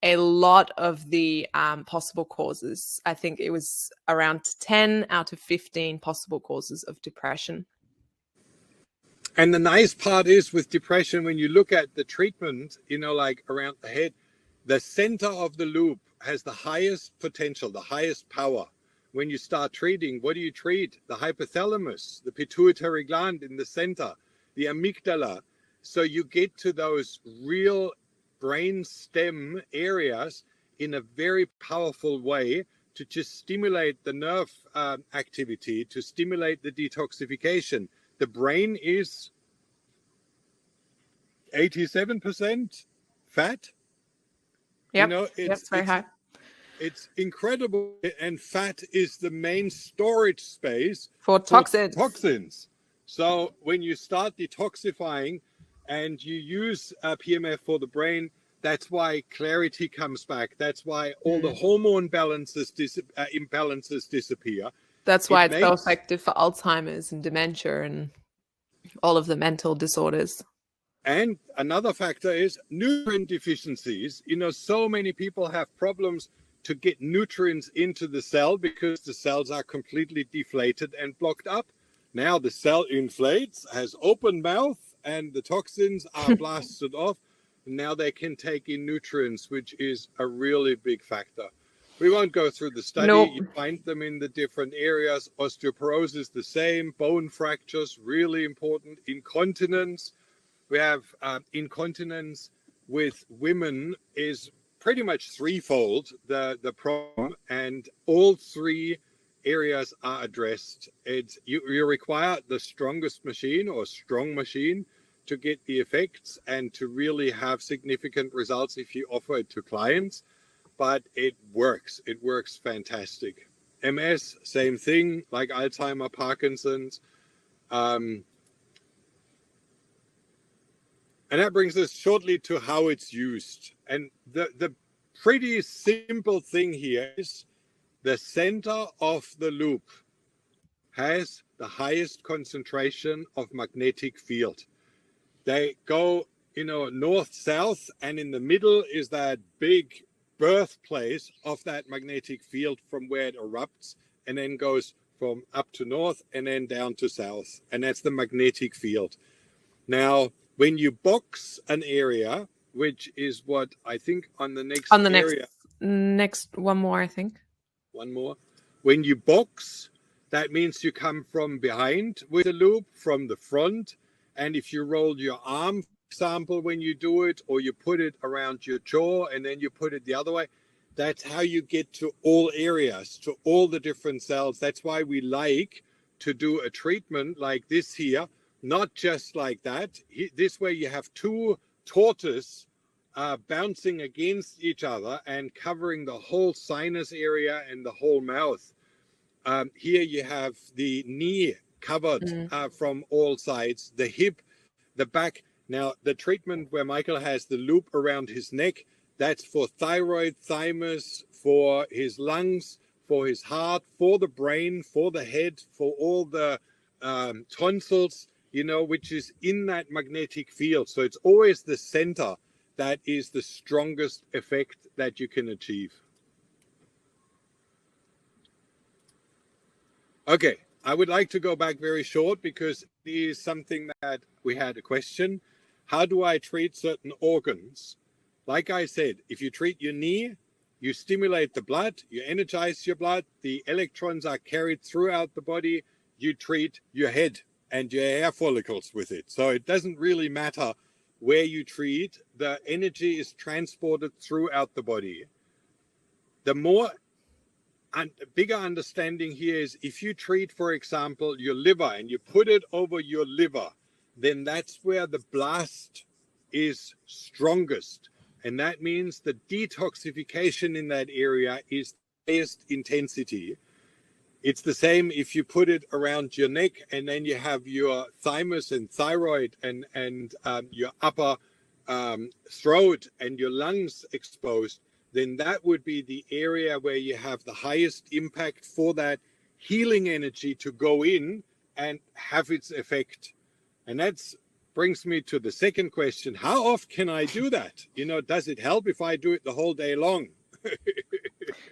a lot of the possible causes. I think it was around 10 out of 15 possible causes of depression. And the nice part is with depression, when you look at the treatment, like around the head, the center of the loop has the highest potential, the highest power. When you start treating, what do you treat? The hypothalamus, the pituitary gland in the center, the amygdala. So you get to those real brain stem areas in a very powerful way to just stimulate the nerve activity, to stimulate the detoxification, the brain is 87% fat. Yep. It's very high. It's incredible. And fat is the main storage space for toxins. So when you start detoxifying and you use PMF for the brain, that's why clarity comes back. That's why all the hormone imbalances disappear. That's why it's so effective for Alzheimer's and dementia and all of the mental disorders. And another factor is nutrient deficiencies. So many people have problems to get nutrients into the cell because the cells are completely deflated and blocked up. Now the cell inflates, has open mouth, and the toxins are blasted off. Now they can take in nutrients, which is a really big factor. We won't go through the study. Nope. You find them in the different areas. Osteoporosis, the same. Bone fractures, really important. Incontinence. We have incontinence with women is pretty much threefold the problem, and all three areas are addressed. You require the strongest machine or strong machine to get the effects and to really have significant results if you offer it to clients. But it works. It works fantastic. MS, same thing, like Alzheimer, Parkinson's. And that brings us shortly to how it's used. And the pretty simple thing here is the center of the loop has the highest concentration of magnetic field. They go, north-south, and in the middle is that big birthplace of that magnetic field from where it erupts and then goes from up to north and then down to south. And that's the magnetic field. Now, when you box an area, which is what I think on the next area. Next one more, I think. One more. When you box, that means you come from behind with the loop, from the front. And if you roll your arm, for example, when you do it, or you put it around your jaw and then you put it the other way, that's how you get to all areas, to all the different cells. That's why we like to do a treatment like this here. Not just like that. This way you have two tortoises bouncing against each other and covering the whole sinus area and the whole mouth. Here you have the knee covered from all sides, the hip, the back. Now, the treatment where Michael has the loop around his neck, that's for thyroid, thymus, for his lungs, for his heart, for the brain, for the head, for all the tonsils, which is in that magnetic field. So it's always the center that is the strongest effect that you can achieve. Okay, I would like to go back very short because it is something that we had a question. How do I treat certain organs? Like I said, if you treat your knee, you stimulate the blood, you energize your blood, the electrons are carried throughout the body, you treat your head and your hair follicles with it. So it doesn't really matter where you treat, the energy is transported throughout the body. The more and bigger understanding here is if you treat, for example, your liver and you put it over your liver, then that's where the blast is strongest. And that means the detoxification in that area is the highest intensity. It's the same if you put it around your neck and then you have your thymus and thyroid and your upper throat and your lungs exposed, then that would be the area where you have the highest impact for that healing energy to go in and have its effect. And that brings me to the second question. How often can I do that? Does it help if I do it the whole day long?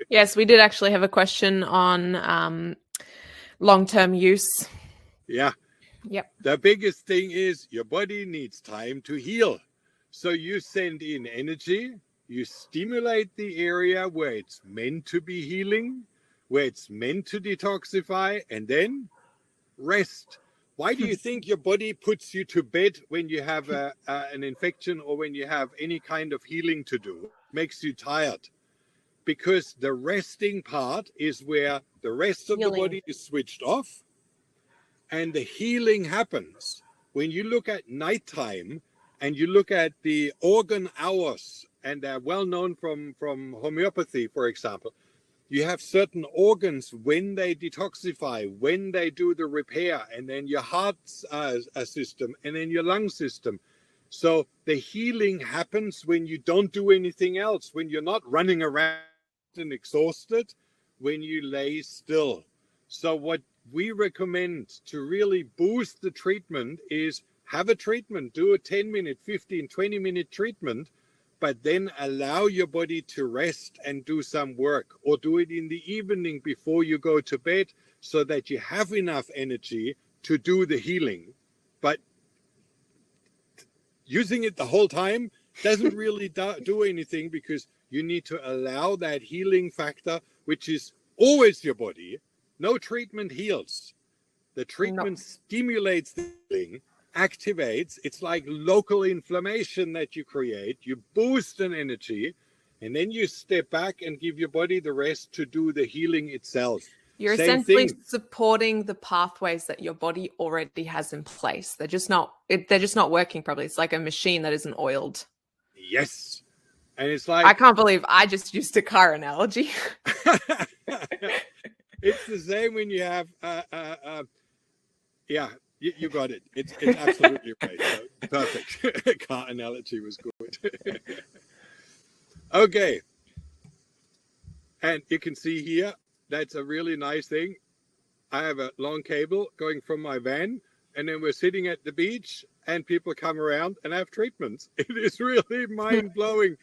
Yes, we did actually have a question on long-term use. Yeah. Yep. The biggest thing is your body needs time to heal. So you send in energy, you stimulate the area where it's meant to be healing, where it's meant to detoxify, and then rest. Why do you think your body puts you to bed when you have an infection or when you have any kind of healing to do? It makes you tired. Because the resting part is where the rest of the body is switched off And the healing happens when you look at nighttime and you look at the organ hours, and they're well known from homeopathy, for example. You have certain organs when they detoxify, when they do the repair, and then your heart system, and then your lung system. So the healing happens when you don't do anything else, when you're not running around and exhausted, when you lay still. So what we recommend to really boost the treatment is have a treatment, do a 10-minute, 15, 20-minute treatment, but then allow your body to rest and do some work, or do it in the evening before you go to bed so that you have enough energy to do the healing. But using it the whole time doesn't really do anything, because you need to allow that healing factor, which is always your body. No treatment heals. The treatment stimulates the healing, activates. It's like local inflammation that you create. You boost an energy, and then you step back and give your body the rest to do the healing itself. You're essentially supporting the pathways that your body already has in place. They're just not working properly. It's like a machine that isn't oiled. Yes. And it's like, I can't believe I just used a car analogy. It's the same when you have yeah, you got it. It's absolutely right. So, perfect. Car analogy was good. Okay. And you can see here, that's a really nice thing. I have a long cable going from my van, and then we're sitting at the beach and people come around and have treatments. It is really mind-blowing.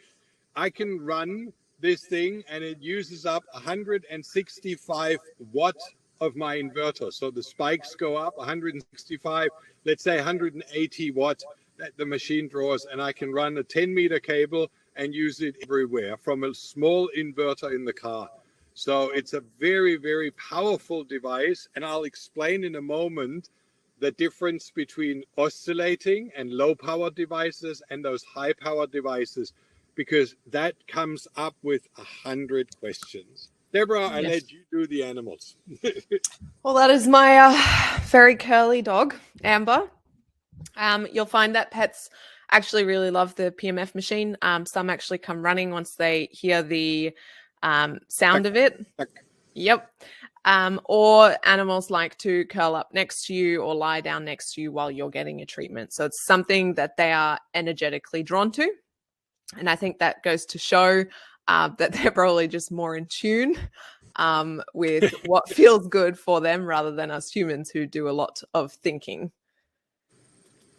I can run this thing and it uses up 165 watt of my inverter. So the spikes go up 165, let's say 180 watt that the machine draws, and I can run a 10-meter cable and use it everywhere from a small inverter in the car. So it's a very, very powerful device, and I'll explain in a moment the difference between oscillating and low power devices and those high power devices, because that comes up with 100 questions. Deborah, I let you do the animals. Well, that is my very curly dog, Amber. You'll find that pets actually really love the PEMF machine. Some actually come running once they hear the sound of it. Yep. Or animals like to curl up next to you or lie down next to you while you're getting a treatment. So it's something that they are energetically drawn to. And I think that goes to show that they're probably just more in tune with what feels good for them, rather than us humans who do a lot of thinking.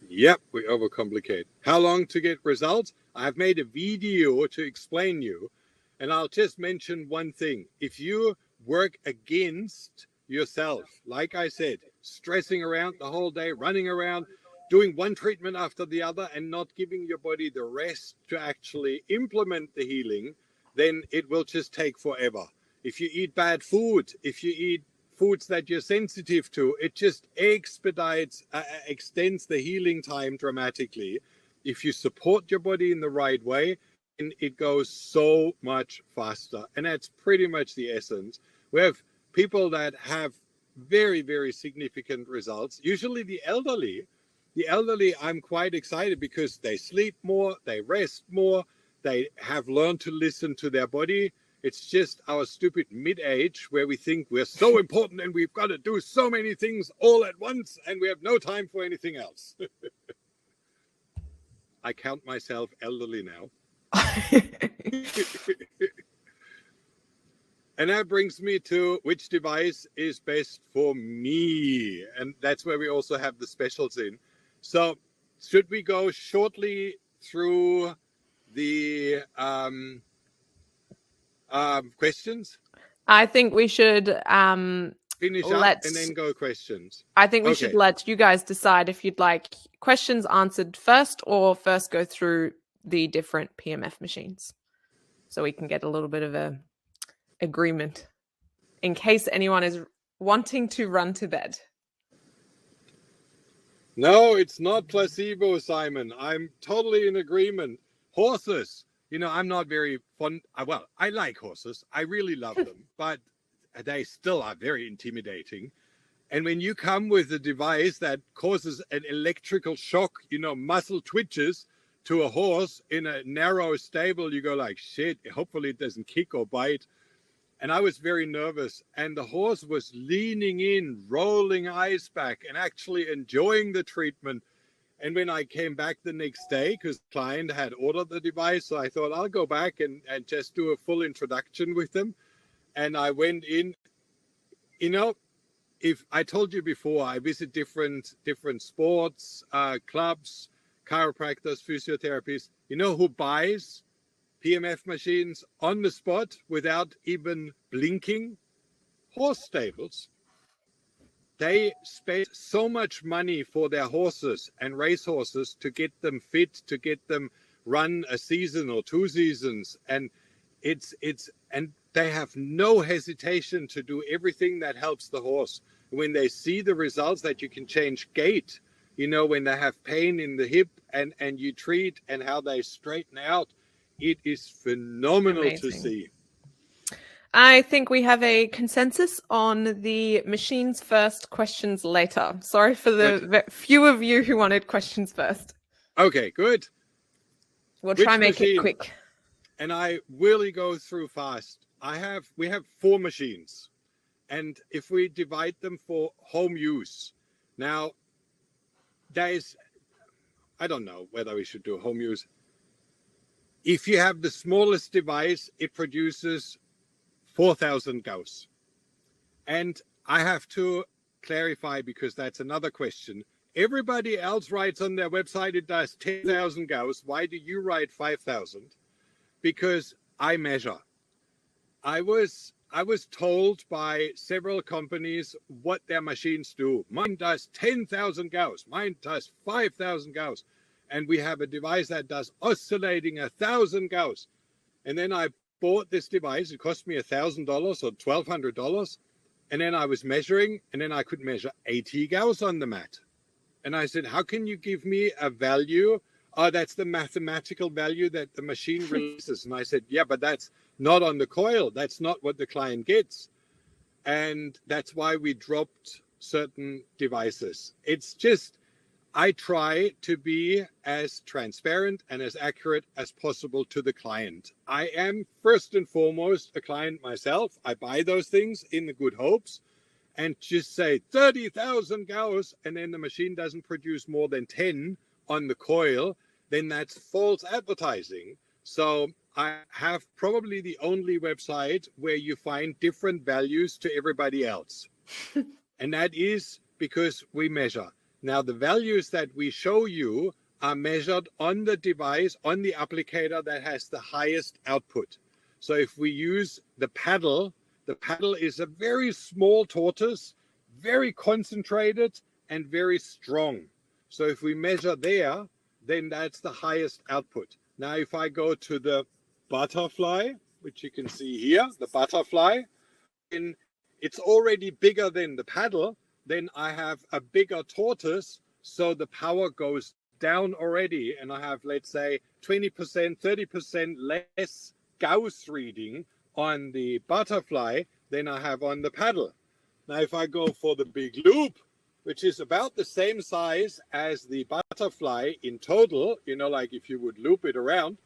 Yep, we overcomplicate. How long to get results? I've made a video to explain you, and I'll just mention one thing. If you work against yourself, like I said, stressing around the whole day, running around, doing one treatment after the other, and not giving your body the rest to actually implement the healing, then it will just take forever. If you eat bad food, if you eat foods that you're sensitive to, it just expedites, extends the healing time dramatically. If you support your body in the right way, and it goes so much faster. And that's pretty much the essence. We have people that have very, very significant results, usually the elderly. The elderly, I'm quite excited because they sleep more, they rest more, they have learned to listen to their body. It's just our stupid mid-age where we think we're so important and we've got to do so many things all at once and we have no time for anything else. I count myself elderly now. And that brings me to which device is best for me. And that's where we also have the specials in. So should we go shortly through the questions? I think we should finish up and then go questions. I think we should let you guys decide if you'd like questions answered first, or first go through the different PEMF machines, so we can get a little bit of a agreement in case anyone is wanting to run to bed. No, it's not placebo, Simon. I'm totally in agreement. Horses, you know, I'm not very fond. Well, I like horses. I really love them, but they still are very intimidating. And when you come with a device that causes an electrical shock, muscle twitches to a horse in a narrow stable, you go like, shit, hopefully it doesn't kick or bite. And I was very nervous. And the horse was leaning in, rolling eyes back, and actually enjoying the treatment. And when I came back the next day, because the client had ordered the device, so I thought I'll go back and just do a full introduction with them. And I went in, if I told you before, I visit different sports, clubs, chiropractors, physiotherapists. You know who buys PMF machines on the spot without even blinking? Horse stables. They spend so much money for their horses and racehorses to get them fit, to get them run a season or 2 seasons. And and they have no hesitation to do everything that helps the horse. When they see the results that you can change gait, when they have pain in the hip and you treat and how they straighten out, it is phenomenal. Amazing to see. I think we have a consensus on the machines first, questions later. Sorry for the few of you who wanted questions first. Okay, good. We'll try and make it quick. And I really go through fast. We have 4 machines. And if we divide them for home use, now I don't know whether we should do home use. If you have the smallest device, it produces 4,000 Gauss. And I have to clarify, because that's another question. Everybody else writes on their website it does 10,000 Gauss. Why do you write 5,000? Because I measure. I was told by several companies what their machines do. Mine does 10,000 Gauss. Mine does 5,000 Gauss. And we have a device that does oscillating 1,000 Gauss. And then I bought this device. It cost me $1,000 or $1,200. And then I was measuring, and then I could measure 80 Gauss on the mat. And I said, how can you give me a value? Oh, that's the mathematical value that the machine releases. And I said, yeah, but that's not on the coil. That's not what the client gets. And that's why we dropped certain devices. It's just, I try to be as transparent and as accurate as possible to the client. I am first and foremost a client myself. I buy those things in the good hopes, and just say 30,000 Gauss, and then the machine doesn't produce more than 10 on the coil, then that's false advertising. So I have probably the only website where you find different values to everybody else. And that is because we measure. Now, the values that we show you are measured on the device, on the applicator that has the highest output. So if we use the paddle is a very small tortoise, very concentrated and very strong. So if we measure there, then that's the highest output. Now, if I go to the butterfly, which you can see here, the butterfly, and it's already bigger than the paddle, then I have a bigger tortoise, so the power goes down already, and I have, let's say, 20%, 30% less Gauss reading on the butterfly than I have on the paddle. Now, if I go for the big loop, which is about the same size as the butterfly in total, like if you would loop it around,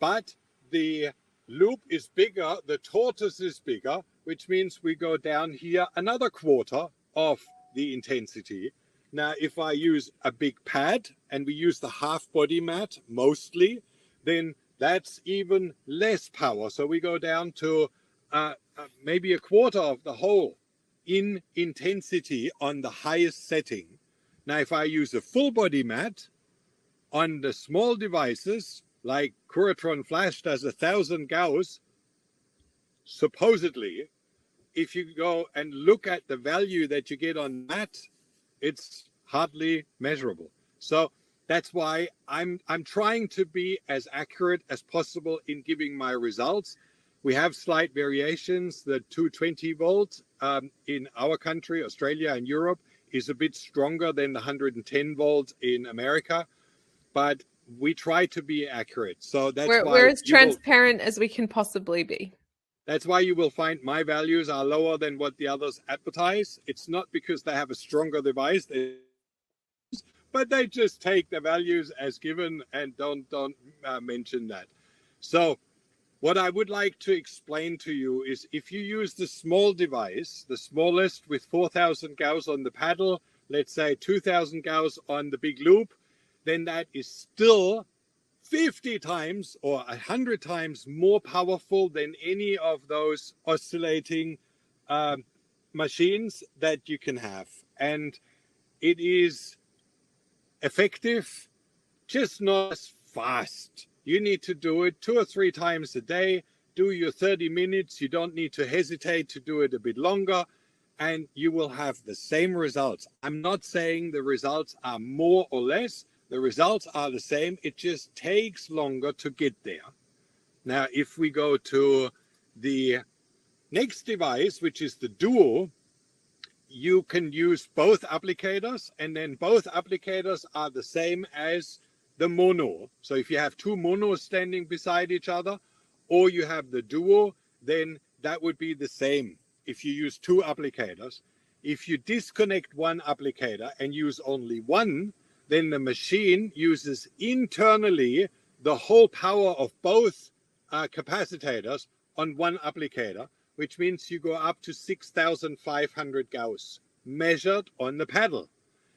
but the loop is bigger, the tortoise is bigger, which means we go down here another quarter of the intensity. Now, if I use a big pad and we use the half body mat mostly, then that's even less power. So we go down to maybe a quarter of the whole in intensity on the highest setting. Now, if I use a full body mat on the small devices, like Curatron Flash does 1,000 Gauss, supposedly, if you go and look at the value that you get on that, it's hardly measurable. So that's why I'm trying to be as accurate as possible in giving my results. We have slight variations. The 220 volt in our country, Australia and Europe, is a bit stronger than the 110 volt in America, but we try to be accurate. So that's why we're as transparent as we can possibly be. That's why you will find my values are lower than what the others advertise. It's not because they have a stronger device, but they just take the values as given and don't mention that. So what I would like to explain to you is if you use the small device, the smallest with 4,000 Gauss on the paddle, let's say 2,000 Gauss on the big loop, then that is still 50 times or 100 times more powerful than any of those oscillating machines that you can have. And it is effective, just not as fast. You need to do it 2 or 3 times a day. Do your 30 minutes. You don't need to hesitate to do it a bit longer, and you will have the same results. I'm not saying the results are more or less. The results are the same. It just takes longer to get there. Now, if we go to the next device, which is the Duo, you can use both applicators, and then both applicators are the same as the mono. So if you have 2 monos standing beside each other, or you have the Duo, then that would be the same if you use 2 applicators. If you disconnect one applicator and use only one, then the machine uses internally the whole power of both capacitors on one applicator, which means you go up to 6,500 Gauss measured on the paddle.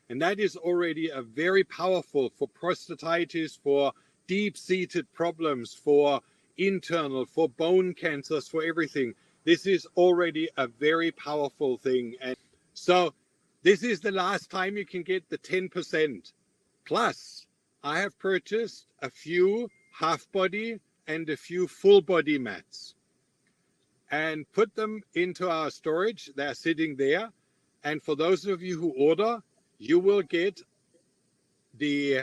And that is already a very powerful for prostatitis, for deep-seated problems, for internal, for bone cancers, for everything. This is already a very powerful thing. And so this is the last time you can get the 10%. Plus, I have purchased a few half-body and a few full-body mats and put them into our storage. They're sitting there. And for those of you who order, you will get the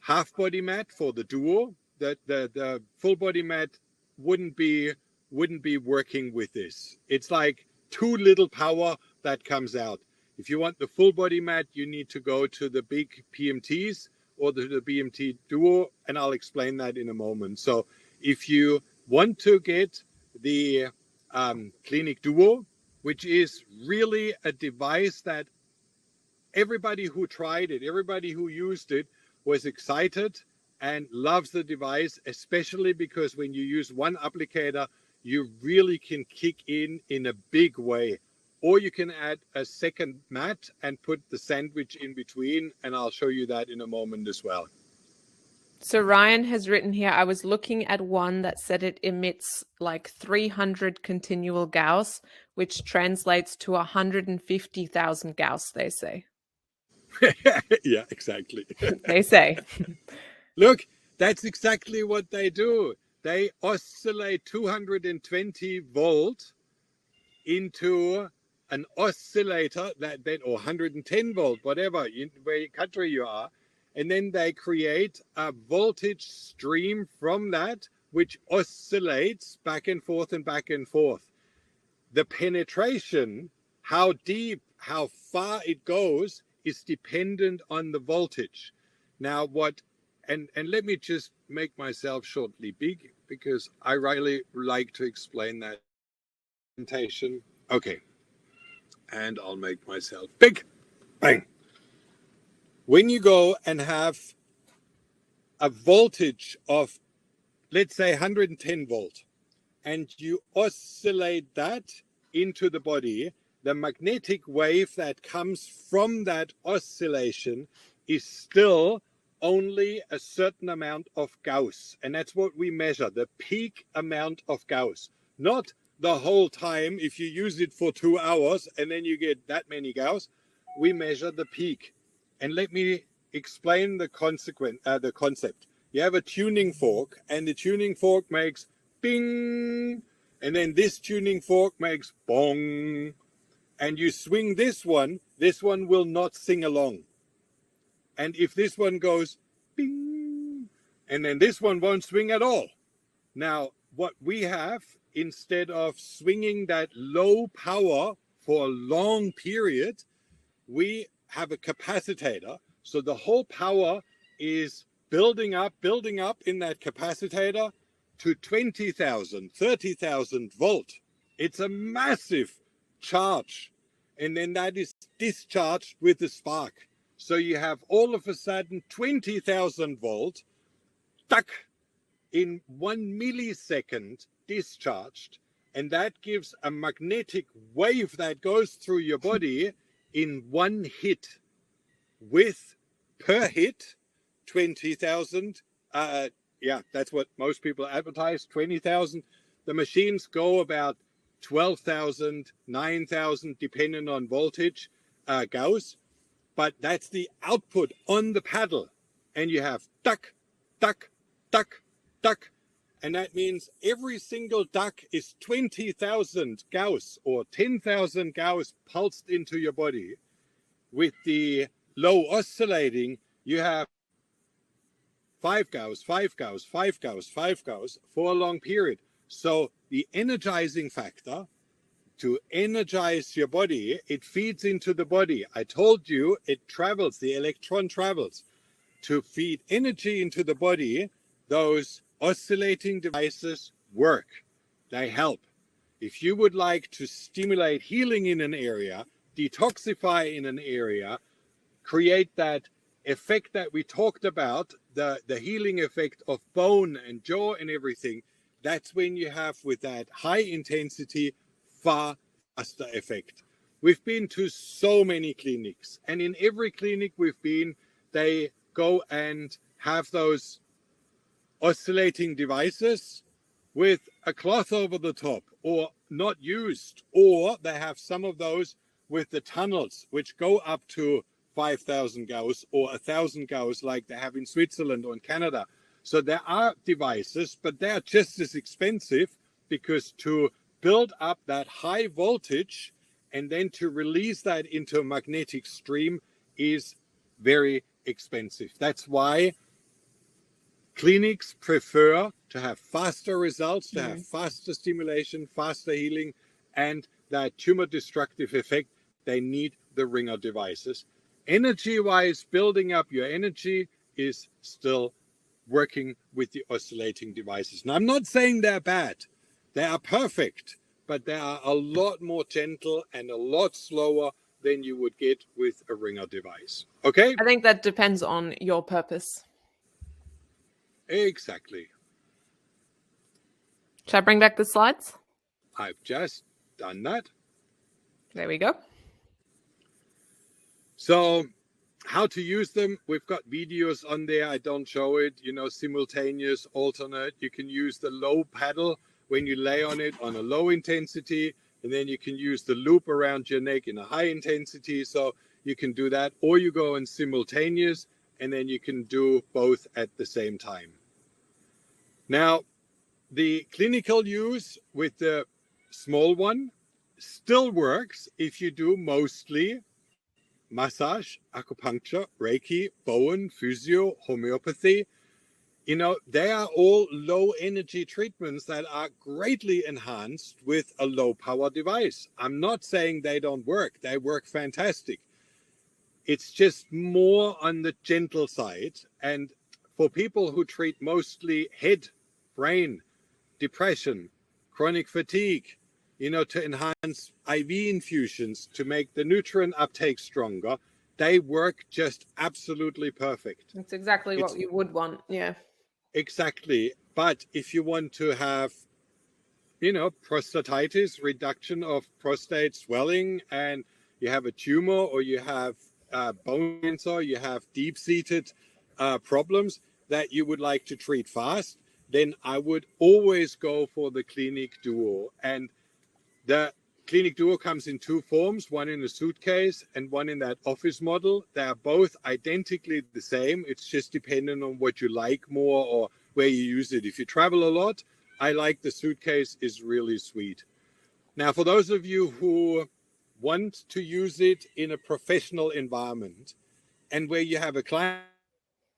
half-body mat for the Duo. The full-body mat wouldn't be working with this. It's like too little power that comes out. If you want the full-body mat, you need to go to the big PMTs or the BMT Duo, and I'll explain that in a moment. So if you want to get the Clinic Duo, which is really a device that everybody who tried it, everybody who used it was excited and loves the device, especially because when you use one applicator, you really can kick in a big way. Or you can add a second mat and put the sandwich in between, and I'll show you that in a moment as well. So Ryan has written here, I was looking at one that said it emits like 300 continual Gauss, which translates to 150,000 Gauss, they say. Yeah, exactly. They say. Look, that's exactly what they do. They oscillate 220 volt into an oscillator that or 110 volt, whatever, where country you are. And then they create a voltage stream from that, which oscillates back and forth and back and forth. The penetration, how deep, how far it goes, is dependent on the voltage. Now, and let me just make myself shortly big, because I really like to explain that presentation. Okay. And I'll make myself big. Bang. When you go and have a voltage of, let's say, 110 volt, and you oscillate that into the body, the magnetic wave that comes from that oscillation is still only a certain amount of Gauss. And that's what we measure, the peak amount of Gauss. Not the whole time, if you use it for 2 hours and then you get that many Gauss, we measure the peak. And let me explain the concept. You have a tuning fork, and the tuning fork makes bing, and then this tuning fork makes bong. And you swing this one will not sing along. And if this one goes bing, and then this one won't swing at all. Now, what we have, instead of swinging that low power for a long period, we have a capacitor. So the whole power is building up in that capacitor to 20,000, 30,000 volt. It's a massive charge. And then that is discharged with a spark. So you have all of a sudden 20,000 volt, tuck, in 1 millisecond discharged. And that gives a magnetic wave that goes through your body in one hit, with per hit 20,000. Yeah, that's what most people advertise, 20,000. The machines go about 12,000, 9,000, depending on voltage, Gauss. But that's the output on the paddle. And you have duck, duck, duck, duck. And that means every single duck is 20,000 Gauss or 10,000 Gauss pulsed into your body. With the low oscillating, you have 5 Gauss, 5 Gauss, 5 Gauss, 5 Gauss for a long period. So the energizing factor to energize your body, it feeds into the body. I told you it travels, the electron travels. To feed energy into the body, those oscillating devices work. They help. If you would like to stimulate healing in an area, detoxify in an area, create that effect that we talked about, the healing effect of bone and jaw and everything, that's when you have, with that high intensity, far faster effect. We've been to so many clinics, and in every clinic we've been, they go and have those oscillating devices with a cloth over the top, or not used, or they have some of those with the tunnels which go up to 5,000 Gauss or 1,000 Gauss like they have in Switzerland or in Canada. So there are devices, but they are just as expensive, because to build up that high voltage and then to release that into a magnetic stream is very expensive. That's why clinics prefer to have faster results, to have faster stimulation, faster healing, and that tumor destructive effect. They need the ringer devices. Energy-wise, building up your energy is still working with the oscillating devices. Now, I'm not saying they're bad. They are perfect, but they are a lot more gentle and a lot slower than you would get with a ringer device. Okay? I think that depends on your purpose. Exactly. Shall I bring back the slides? I've just done that. There we go. So how to use them, we've got videos on there. I don't show it, simultaneous, alternate. You can use the low paddle when you lay on it on a low intensity, and then you can use the loop around your neck in a high intensity. So you can do that, or you go in simultaneous, and then you can do both at the same time. Now, the clinical use with the small one still works if you do mostly massage, acupuncture, Reiki, Bowen, physio, homeopathy. They are all low energy treatments that are greatly enhanced with a low power device. I'm not saying they don't work. They work fantastic. It's just more on the gentle side. And for people who treat mostly head, brain, depression, chronic fatigue, to enhance IV infusions, to make the nutrient uptake stronger, they work just absolutely perfect. That's exactly what you would want. Yeah. Exactly. But if you want to have, prostatitis, reduction of prostate swelling, and you have a tumor, or you have bone cancer, you have deep-seated problems that you would like to treat fast, then I would always go for the Clinic Duo. And the Clinic Duo comes in two forms, one in a suitcase and one in that office model. They are both identically the same. It's just dependent on what you like more or where you use it. If you travel a lot, I like the suitcase, is really sweet. Now, for those of you who want to use it in a professional environment, and where you have a client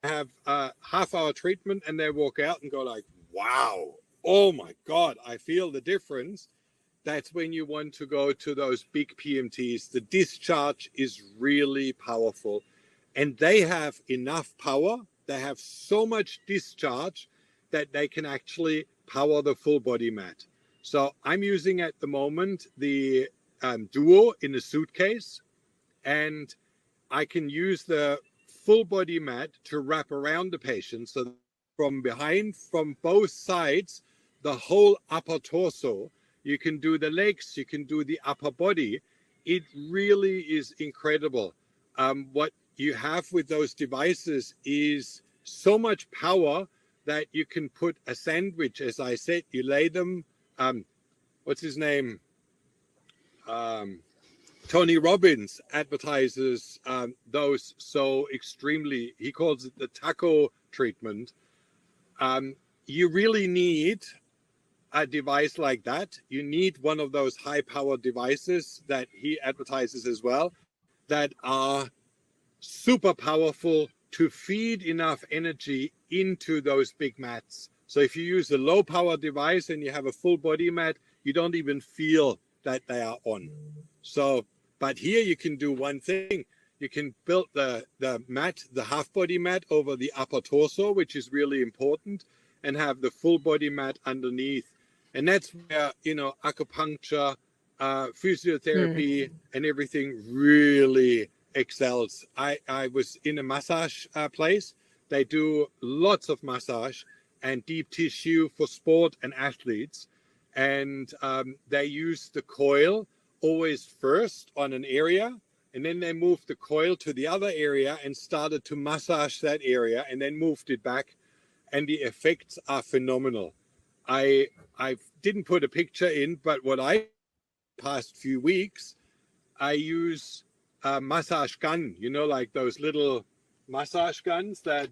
have a half-hour treatment and they walk out and go like, wow, oh my God, I feel the difference. That's when you want to go to those big PMTs. The discharge is really powerful, and they have enough power. They have so much discharge that they can actually power the full body mat. So I'm using at the moment the Duo in a suitcase, and I can use the full body mat to wrap around the patient. So from behind, from both sides, the whole upper torso, you can do the legs, you can do the upper body. It really is incredible. What you have with those devices is so much power that you can put a sandwich, as I said, you lay them, what's his name? Tony Robbins advertises those so extremely, he calls it the taco treatment. You really need a device like that. You need one of those high power devices that he advertises as well, that are super powerful to feed enough energy into those big mats. So if you use a low power device and you have a full body mat, you don't even feel that they are on. So, but here you can do one thing. You can build the mat, the half body mat over the upper torso, which is really important, and have the full body mat underneath. And that's where, you know, acupuncture, physiotherapy and everything really excels. I was in a massage place. They do lots of massage and deep tissue for sport and athletes. And they use the coil always first on an area, and then they moved the coil to the other area and started to massage that area and then moved it back. And the effects are phenomenal. I didn't put a picture in, but what I past few weeks, I use a massage gun, you know, like those little massage guns that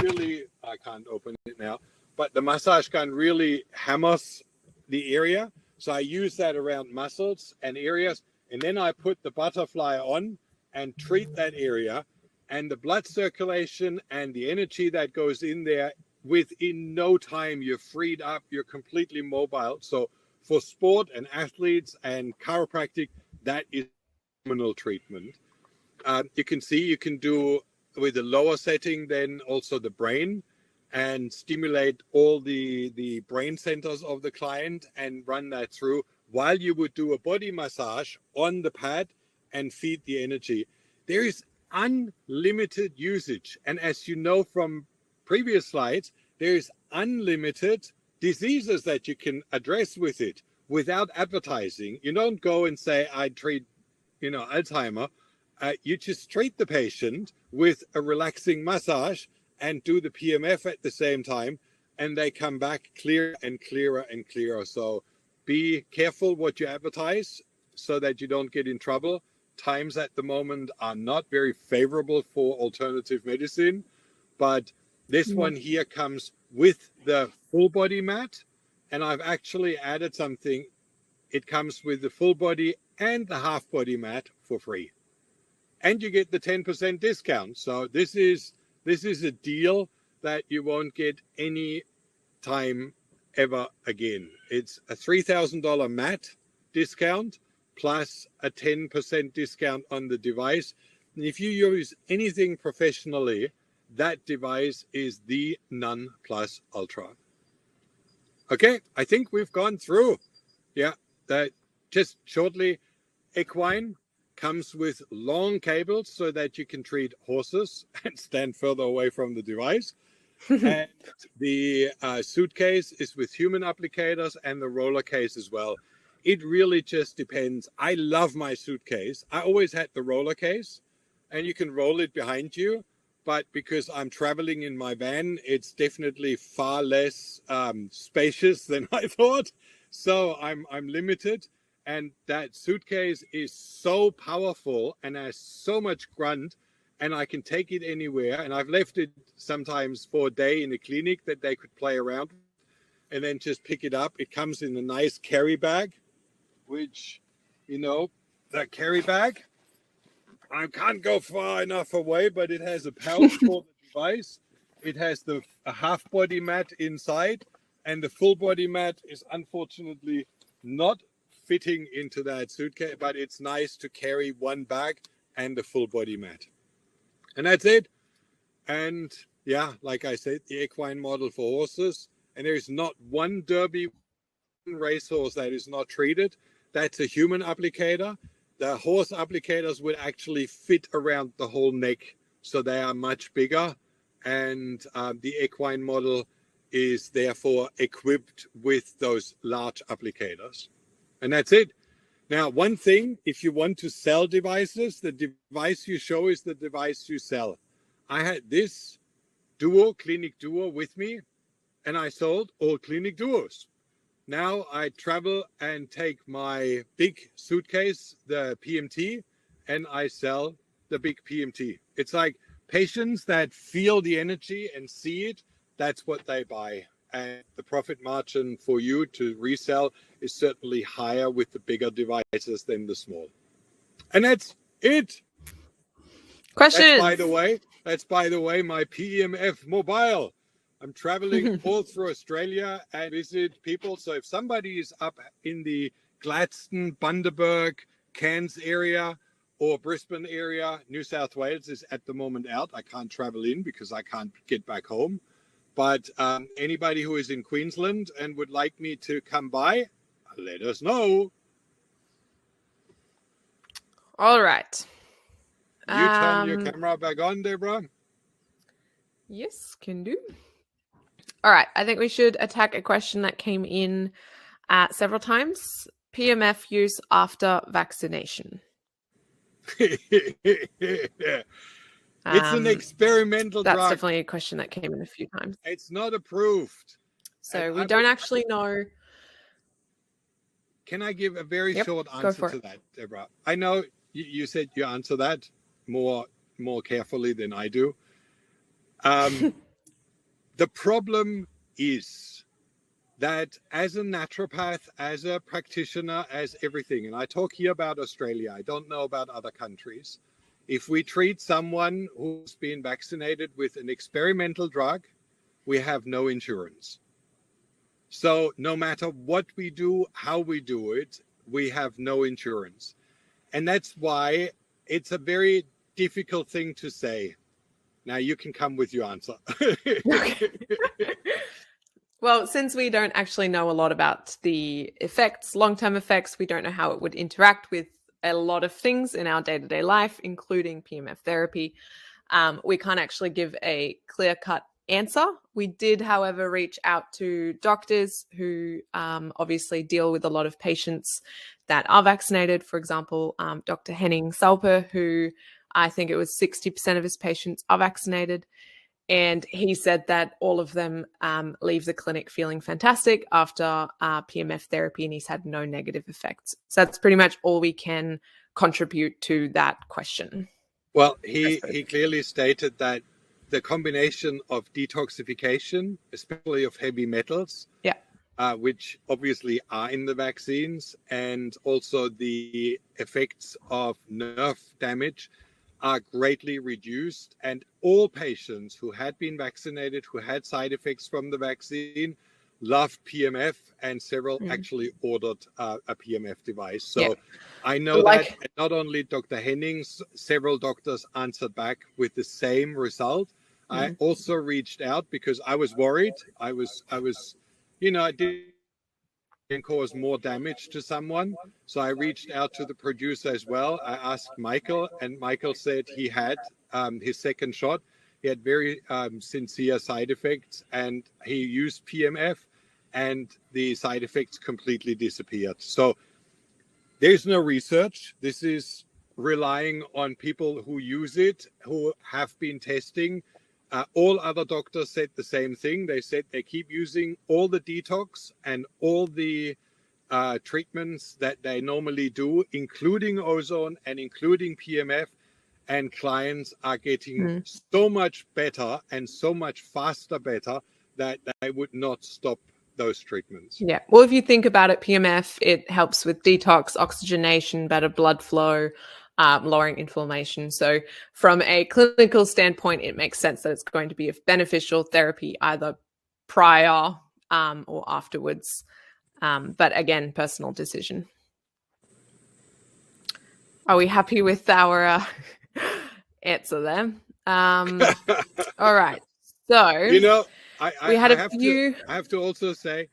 really, I can't open it now, but the massage gun really hammers the area. So I use that around muscles and areas, and then I put the butterfly on and treat that area, and the blood circulation and the energy that goes in there, within no time, you're freed up, you're completely mobile. So for sport and athletes and chiropractic, that is phenomenal treatment. You can see you can do with a lower setting, then also the brain, and stimulate all the brain centers of the client and run that through while you would do a body massage on the pad and feed the energy. There is unlimited usage. And as you know from previous slides, there is unlimited diseases that you can address with it without advertising. You don't go and say, I treat, you know, Alzheimer. You just treat the patient with a relaxing massage and do the PMF at the same time, and they come back clearer and clearer and clearer. So be careful what you advertise so that you don't get in trouble. Times at the moment are not very favorable for alternative medicine, but this one here comes with the full body mat, and I've actually added something. It comes with the full body and the half body mat for free, and you get the 10% discount. So this is a deal that you won't get any time ever again. It's a $3,000 mat discount plus a 10% discount on the device. And if you use anything professionally, that device is the non plus ultra. Okay, I think we've gone through. Yeah, that just shortly. Equine comes with long cables so that you can treat horses and stand further away from the device. And the suitcase is with human applicators, and the roller case as well. It really just depends. I love my suitcase. I always had the roller case, and you can roll it behind you. But because I'm traveling in my van, it's definitely far less spacious than I thought. So I'm limited. And that suitcase is so powerful and has so much grunt, and I can take it anywhere. And I've left it sometimes for a day in a clinic that they could play around and then just pick it up. It comes in a nice carry bag, which, you know, that carry bag, I can't go far enough away, but it has a pouch for the device. It has a half body mat inside, and the full body mat is unfortunately not fitting into that suitcase, but it's nice to carry one bag and the full body mat. And that's it. And yeah, like I said, the equine model for horses, and there's not one Derby racehorse that is not treated. That's a human applicator. The horse applicators would actually fit around the whole neck, so they are much bigger, and the equine model is therefore equipped with those large applicators. And that's it. Now, one thing, if you want to sell devices, the device you show is the device you sell. I had this Clinic Duo with me, and I sold all Clinic Duos. Now I travel and take my big suitcase, the PMT, and I sell the big PMT. It's like patients that feel the energy and see it, that's what they buy. And the profit margin for you to resell is certainly higher with the bigger devices than the small. And that's it. Questions? That's by the way, my PEMF mobile. I'm traveling all through Australia and visit people. So if somebody is up in the Gladstone, Bundaberg, Cairns area or Brisbane area, New South Wales is at the moment out. I can't travel in because I can't get back home. But anybody who is in Queensland and would like me to come by, let us know. All right. You turn your camera back on, Deborah. Yes, can do. All right. I think we should attack a question that came in several times. PMF use after vaccination. It's an experimental drug. That's definitely a question that came in a few times. It's not approved. So we don't actually know. Can I give a very short answer to that, Deborah? I know you said you answer that more carefully than I do. The problem is that as a naturopath, as a practitioner, as everything, and I talk here about Australia, I don't know about other countries. If we treat someone who's been vaccinated with an experimental drug, we have no insurance. So no matter what we do, how we do it, we have no insurance. And that's why it's a very difficult thing to say. Now you can come with your answer. Well, since we don't actually know a lot about the effects, long-term effects, we don't know how it would interact with a lot of things in our day-to-day life, including PMF therapy. We can't actually give a clear-cut answer. We did, however, reach out to doctors who obviously deal with a lot of patients that are vaccinated. For example, Dr. Henning Salper, who I think it was 60% of his patients are vaccinated. And he said that all of them leave the clinic feeling fantastic after PMF therapy, and he's had no negative effects. So that's pretty much all we can contribute to that question. Well, he clearly stated that the combination of detoxification, especially of heavy metals, which obviously are in the vaccines, and also the effects of nerve damage are greatly reduced, and all patients who had been vaccinated, who had side effects from the vaccine, loved PMF, and several actually ordered a PMF device. So I know that not only Dr. Hennings, several doctors answered back with the same result. I also reached out because I was worried. I was, I didn't cause more damage to someone. So I reached out to the producer as well. I asked Michael, and Michael said he had his second shot. He had very sincere side effects, and he used PMF, and the side effects completely disappeared. So there's no research. This is relying on people who use it, who have been testing. All other doctors said the same thing. They said they keep using all the detox and all the treatments that they normally do, including ozone and including PMF, and clients are getting so much better and so much faster better that they would not stop those treatments. Yeah. Well, if you think about it, PMF, it helps with detox, oxygenation, better blood flow, lowering inflammation. So from a clinical standpoint, it makes sense that it's going to be a beneficial therapy either prior or afterwards. But again, personal decision. Are we happy with our answer there? All right. So, We had I a have few. to, I have to also say,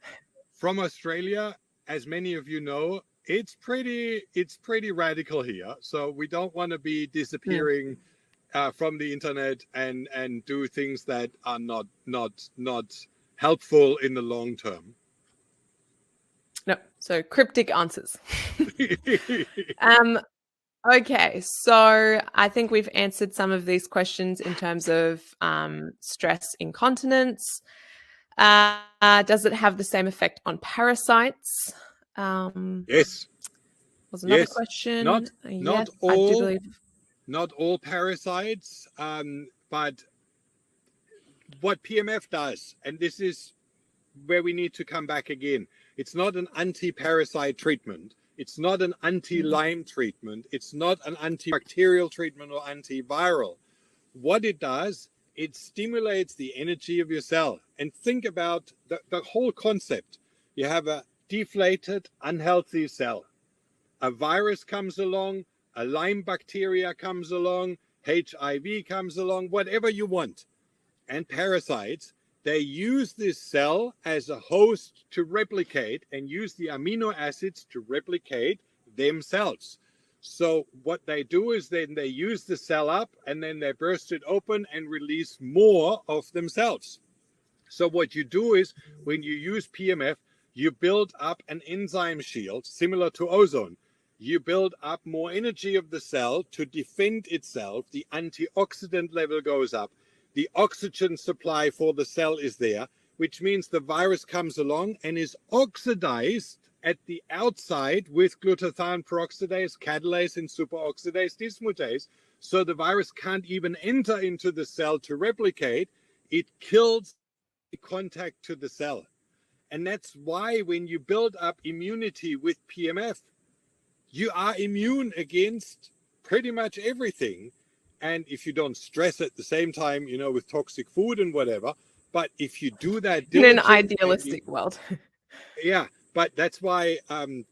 from Australia, as many of you know, it's pretty radical here. So we don't want to be disappearing from the internet and do things that are not helpful in the long term. No, so cryptic answers. Okay, so I think we've answered some of these questions in terms of stress incontinence. Does it have the same effect on parasites? Yes. Was another Yes. question. Not Yes, I do all believe. not all parasites, but what PMF does, and this is where we need to come back again. It's not an anti-parasite treatment. It's not an anti-Lyme treatment. It's not an antibacterial treatment or antiviral. What it does, it stimulates the energy of your cell. And think about the whole concept. You have a deflated, unhealthy cell. A virus comes along, a Lyme bacteria comes along, HIV comes along, whatever you want. And parasites, they use this cell as a host to replicate and use the amino acids to replicate themselves. So what they do is then they use the cell up and then they burst it open and release more of themselves. So what you do is when you use PMF, you build up an enzyme shield similar to ozone. You build up more energy of the cell to defend itself. The antioxidant level goes up. The oxygen supply for the cell is there, which means the virus comes along and is oxidized at the outside with glutathione peroxidase, catalase, and superoxidase dismutase. So the virus can't even enter into the cell to replicate. It kills the contact to the cell. And that's why when you build up immunity with PMF, you are immune against pretty much everything. And if you don't stress at the same time, with toxic food and whatever, but if you do that In an diligently, idealistic world. Yeah, but that's why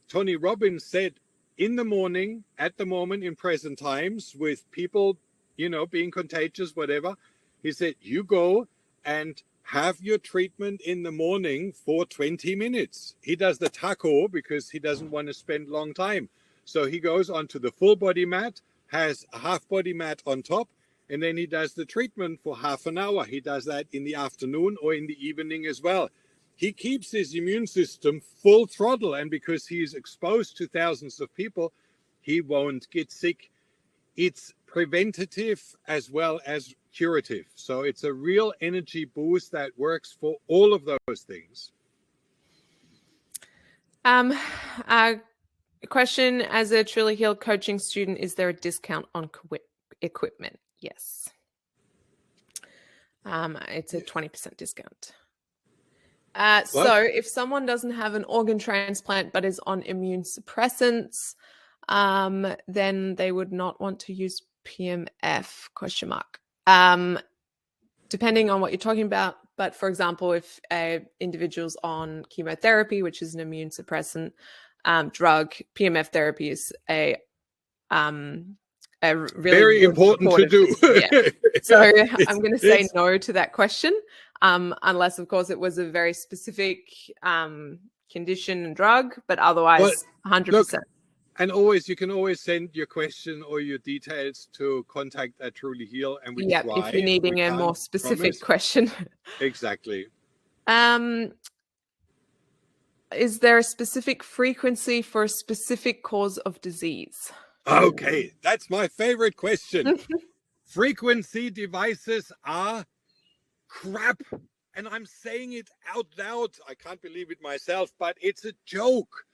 Tony Robbins said in the morning, at the moment in present times, with people, being contagious, whatever, he said, you go and have your treatment in the morning for 20 minutes. He does the taco because he doesn't want to spend long time. So he goes onto the full body mat, has a half body mat on top, and then he does the treatment for half an hour. He does that in the afternoon or in the evening as well. He keeps his immune system full throttle, and because he's exposed to thousands of people, he won't get sick. It's preventative as well as curative. So it's a real energy boost that works for all of those things. Question, as a Truly Healed coaching student, is there a discount on equipment? Yes. It's a 20% discount. So if someone doesn't have an organ transplant but is on immune suppressants, then they would not want to use PMF, ? Depending on what you're talking about. But for example, if an individual's on chemotherapy, which is an immune suppressant drug, PMF therapy is a really very important to do. So I'm going to say no to that question, unless, of course, it was a very specific condition and drug, but otherwise, 100%. Look, and you can always send your question or your details to contact at Truly Heal, and we try. If you're needing a more specific question. Exactly. Is there a specific frequency for a specific cause of disease? Okay, that's my favorite question. Frequency devices are crap. And I'm saying it out loud. I can't believe it myself, but it's a joke.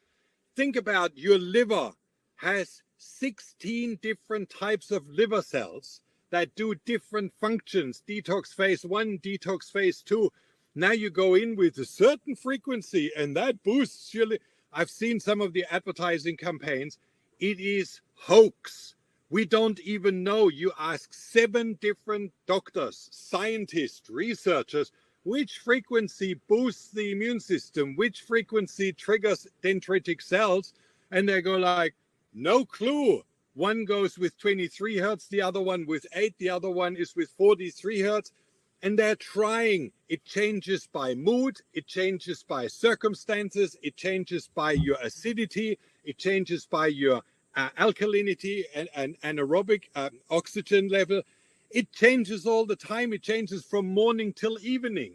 Think about your liver has 16 different types of liver cells that do different functions. Detox phase 1, detox phase 2. Now you go in with a certain frequency and that boosts your liver. I've seen some of the advertising campaigns. It is hoax. We don't even know. You ask 7 different doctors, scientists, researchers, which frequency boosts the immune system, which frequency triggers dendritic cells, and they go like, no clue. One goes with 23 hertz, the other one with 8, the other one is with 43 hertz. and they're trying. It changes by mood, it changes by circumstances, it changes by your acidity, it changes by your alkalinity and anaerobic oxygen level. It changes all the time. It changes from morning till evening.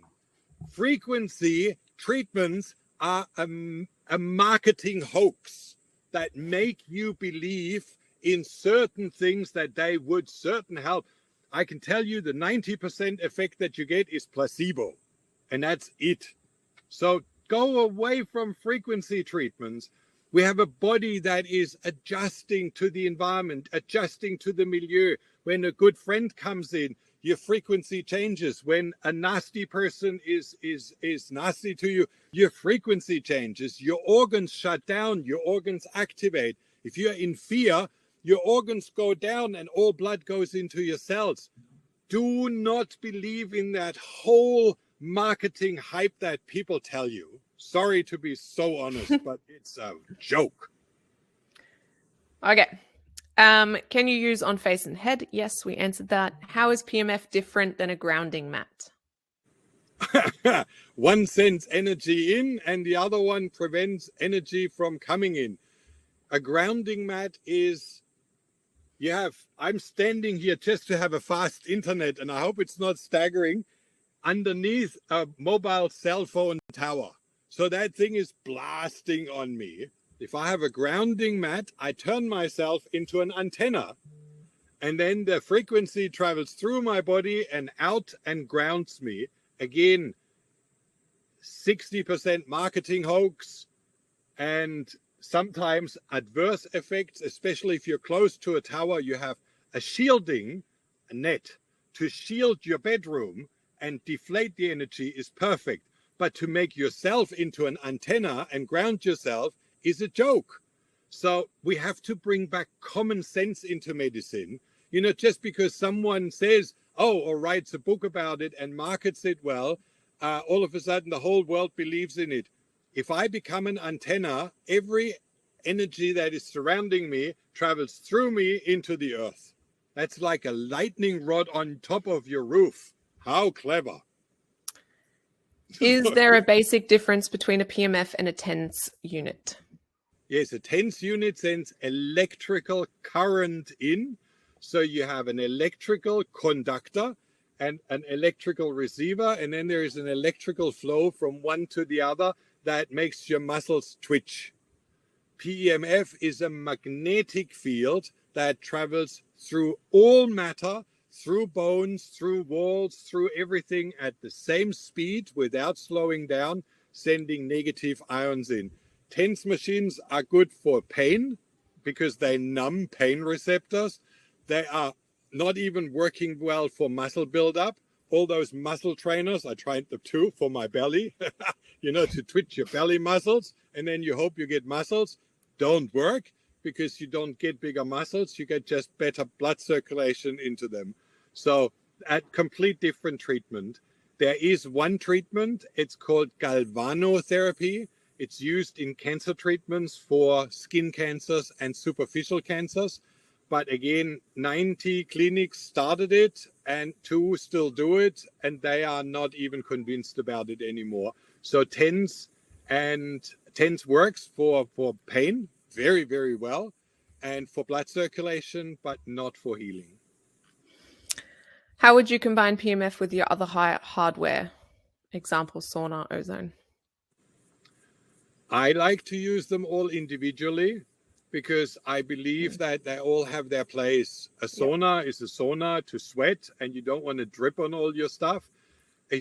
Frequency treatments are a marketing hoax that make you believe in certain things that they would certain help. I can tell you the 90% effect that you get is placebo, and that's it. So go away from frequency treatments. We have a body that is adjusting to the environment, adjusting to the milieu. When a good friend comes in, your frequency changes. When a nasty person is nasty to you, your frequency changes. Your organs shut down, your organs activate. If you're in fear, your organs go down and all blood goes into your cells. Do not believe in that whole marketing hype that people tell you. Sorry to be so honest, but it's a joke. Okay. Can you use on face and head? Yes, we answered that. How is PMF different than a grounding mat? One sends energy in and the other one prevents energy from coming in. A grounding mat is, I'm standing here just to have a fast internet, and I hope it's not staggering, underneath a mobile cell phone tower. So that thing is blasting on me. If I have a grounding mat, I turn myself into an antenna, and then the frequency travels through my body and out and grounds me. Again, 60% marketing hoax and sometimes adverse effects, especially if you're close to a tower. You have a shielding net to shield your bedroom and deflate the energy is perfect. But to make yourself into an antenna and ground yourself is a joke. So we have to bring back common sense into medicine. You know, just because someone says, oh, or writes a book about it and markets it well, all of a sudden the whole world believes in it. If I become an antenna, every energy that is surrounding me travels through me into the earth. That's like a lightning rod on top of your roof. How clever. Is there a basic difference between a PMF and a TENS unit? Yes, a TENS unit sends electrical current in. So you have an electrical conductor and an electrical receiver, and then there is an electrical flow from one to the other that makes your muscles twitch. PEMF is a magnetic field that travels through all matter, through bones, through walls, through everything at the same speed without slowing down, sending negative ions in. TENS machines are good for pain because they numb pain receptors. They are not even working well for muscle buildup. All those muscle trainers, I tried them too for my belly, you know, to twitch your belly muscles, and then you hope you get muscles. Don't work because you don't get bigger muscles. You get just better blood circulation into them. So at complete different treatment. There is one treatment. It's called galvanotherapy. It's used in cancer treatments for skin cancers and superficial cancers. But again, 90 clinics started it and 2 still do it, and they are not even convinced about it anymore. So TENS works for pain very, very well, and for blood circulation, but not for healing. How would you combine PMF with your other hardware? Example, sauna, ozone. I like to use them all individually because I believe that they all have their place. A sauna is a sauna to sweat, and you don't want to drip on all your stuff.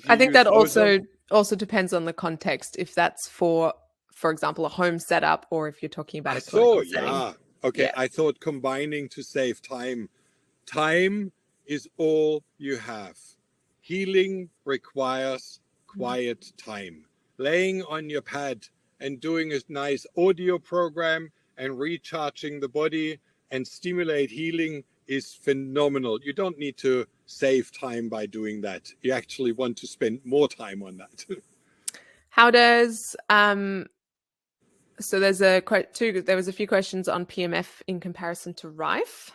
I think that also depends on the context. If that's for example, a home setup, or if you're talking about a clinical setting. Okay, yeah. I thought combining to save time. Time is all you have. Healing requires quiet time. Laying on your pad and doing a nice audio program and recharging the body and stimulate healing is phenomenal. You don't need to save time by doing that. You actually want to spend more time on that. How does so there was a few questions on PMF in comparison to Rife.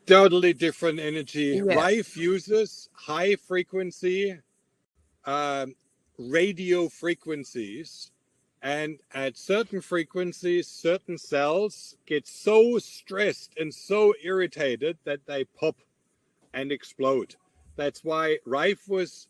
Totally different energy. Yes. Rife uses high frequency radio frequencies, and at certain frequencies, certain cells get so stressed and so irritated that they pop and explode. That's why Rife was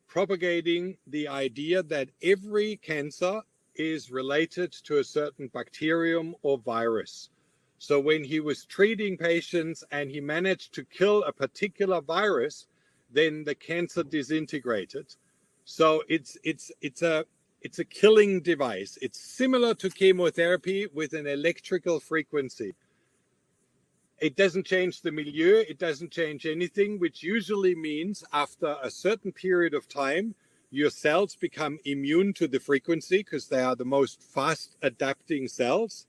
propagating the idea that every cancer is related to a certain bacterium or virus. So when he was treating patients and he managed to kill a particular virus, then the cancer disintegrated. So it's a killing device. It's similar to chemotherapy with an electrical frequency. It doesn't change the milieu, it doesn't change anything, which usually means after a certain period of time, your cells become immune to the frequency because they are the most fast adapting cells.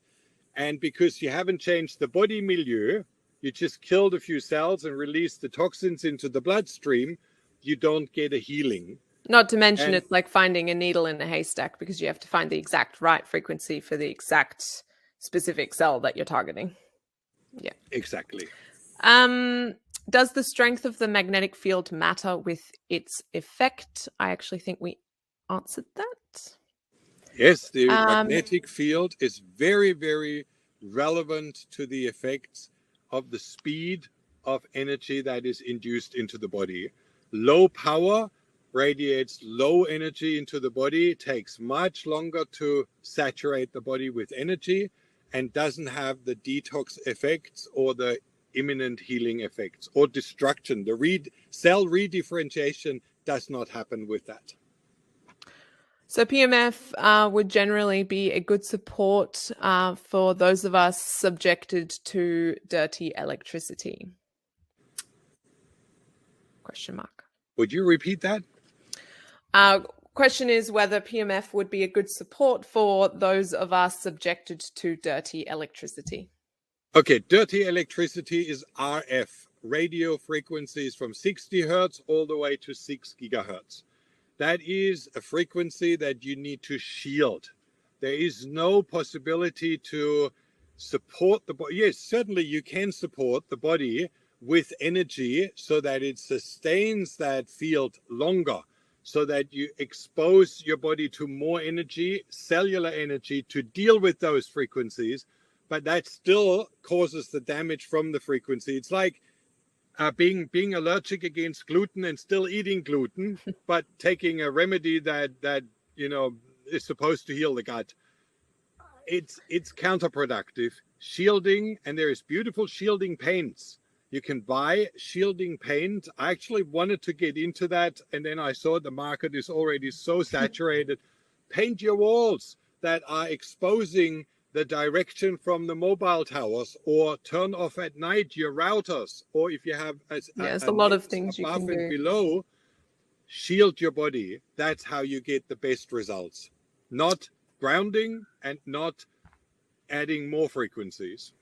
And because you haven't changed the body milieu, you just killed a few cells and released the toxins into the bloodstream, you don't get a healing. Not to mention it's like finding a needle in a haystack because you have to find the exact right frequency for the exact specific cell that you're targeting. Yeah, exactly. Does the strength of the magnetic field matter with its effect? I actually think we answered that. Yes, the magnetic field is very, very relevant to the effects of the speed of energy that is induced into the body. Low power radiates low energy into the body, it takes much longer to saturate the body with energy, and doesn't have the detox effects or the imminent healing effects or destruction. The cell redifferentiation does not happen with that. So PEMF would generally be a good support for those of us subjected to dirty electricity. Question mark. Would you repeat that? Question is whether PEMF would be a good support for those of us subjected to dirty electricity. Okay, dirty electricity is RF, radio frequencies from 60 hertz all the way to 6 gigahertz. That is a frequency that you need to shield. There is no possibility to support the body. Yes, certainly you can support the body with energy so that it sustains that field longer, so that you expose your body to more energy, cellular energy, to deal with those frequencies, but that still causes the damage from the frequency. It's like being allergic against gluten and still eating gluten, but taking a remedy that is supposed to heal the gut. It's counterproductive. Shielding, and there is beautiful shielding paints. You can buy shielding paint. I actually wanted to get into that, and then I saw the market is already so saturated. Paint your walls that are exposing the direction from the mobile towers, or turn off at night your routers, or if you have a lot of things you can do below, shield your body. That's how you get the best results. Not grounding and not adding more frequencies.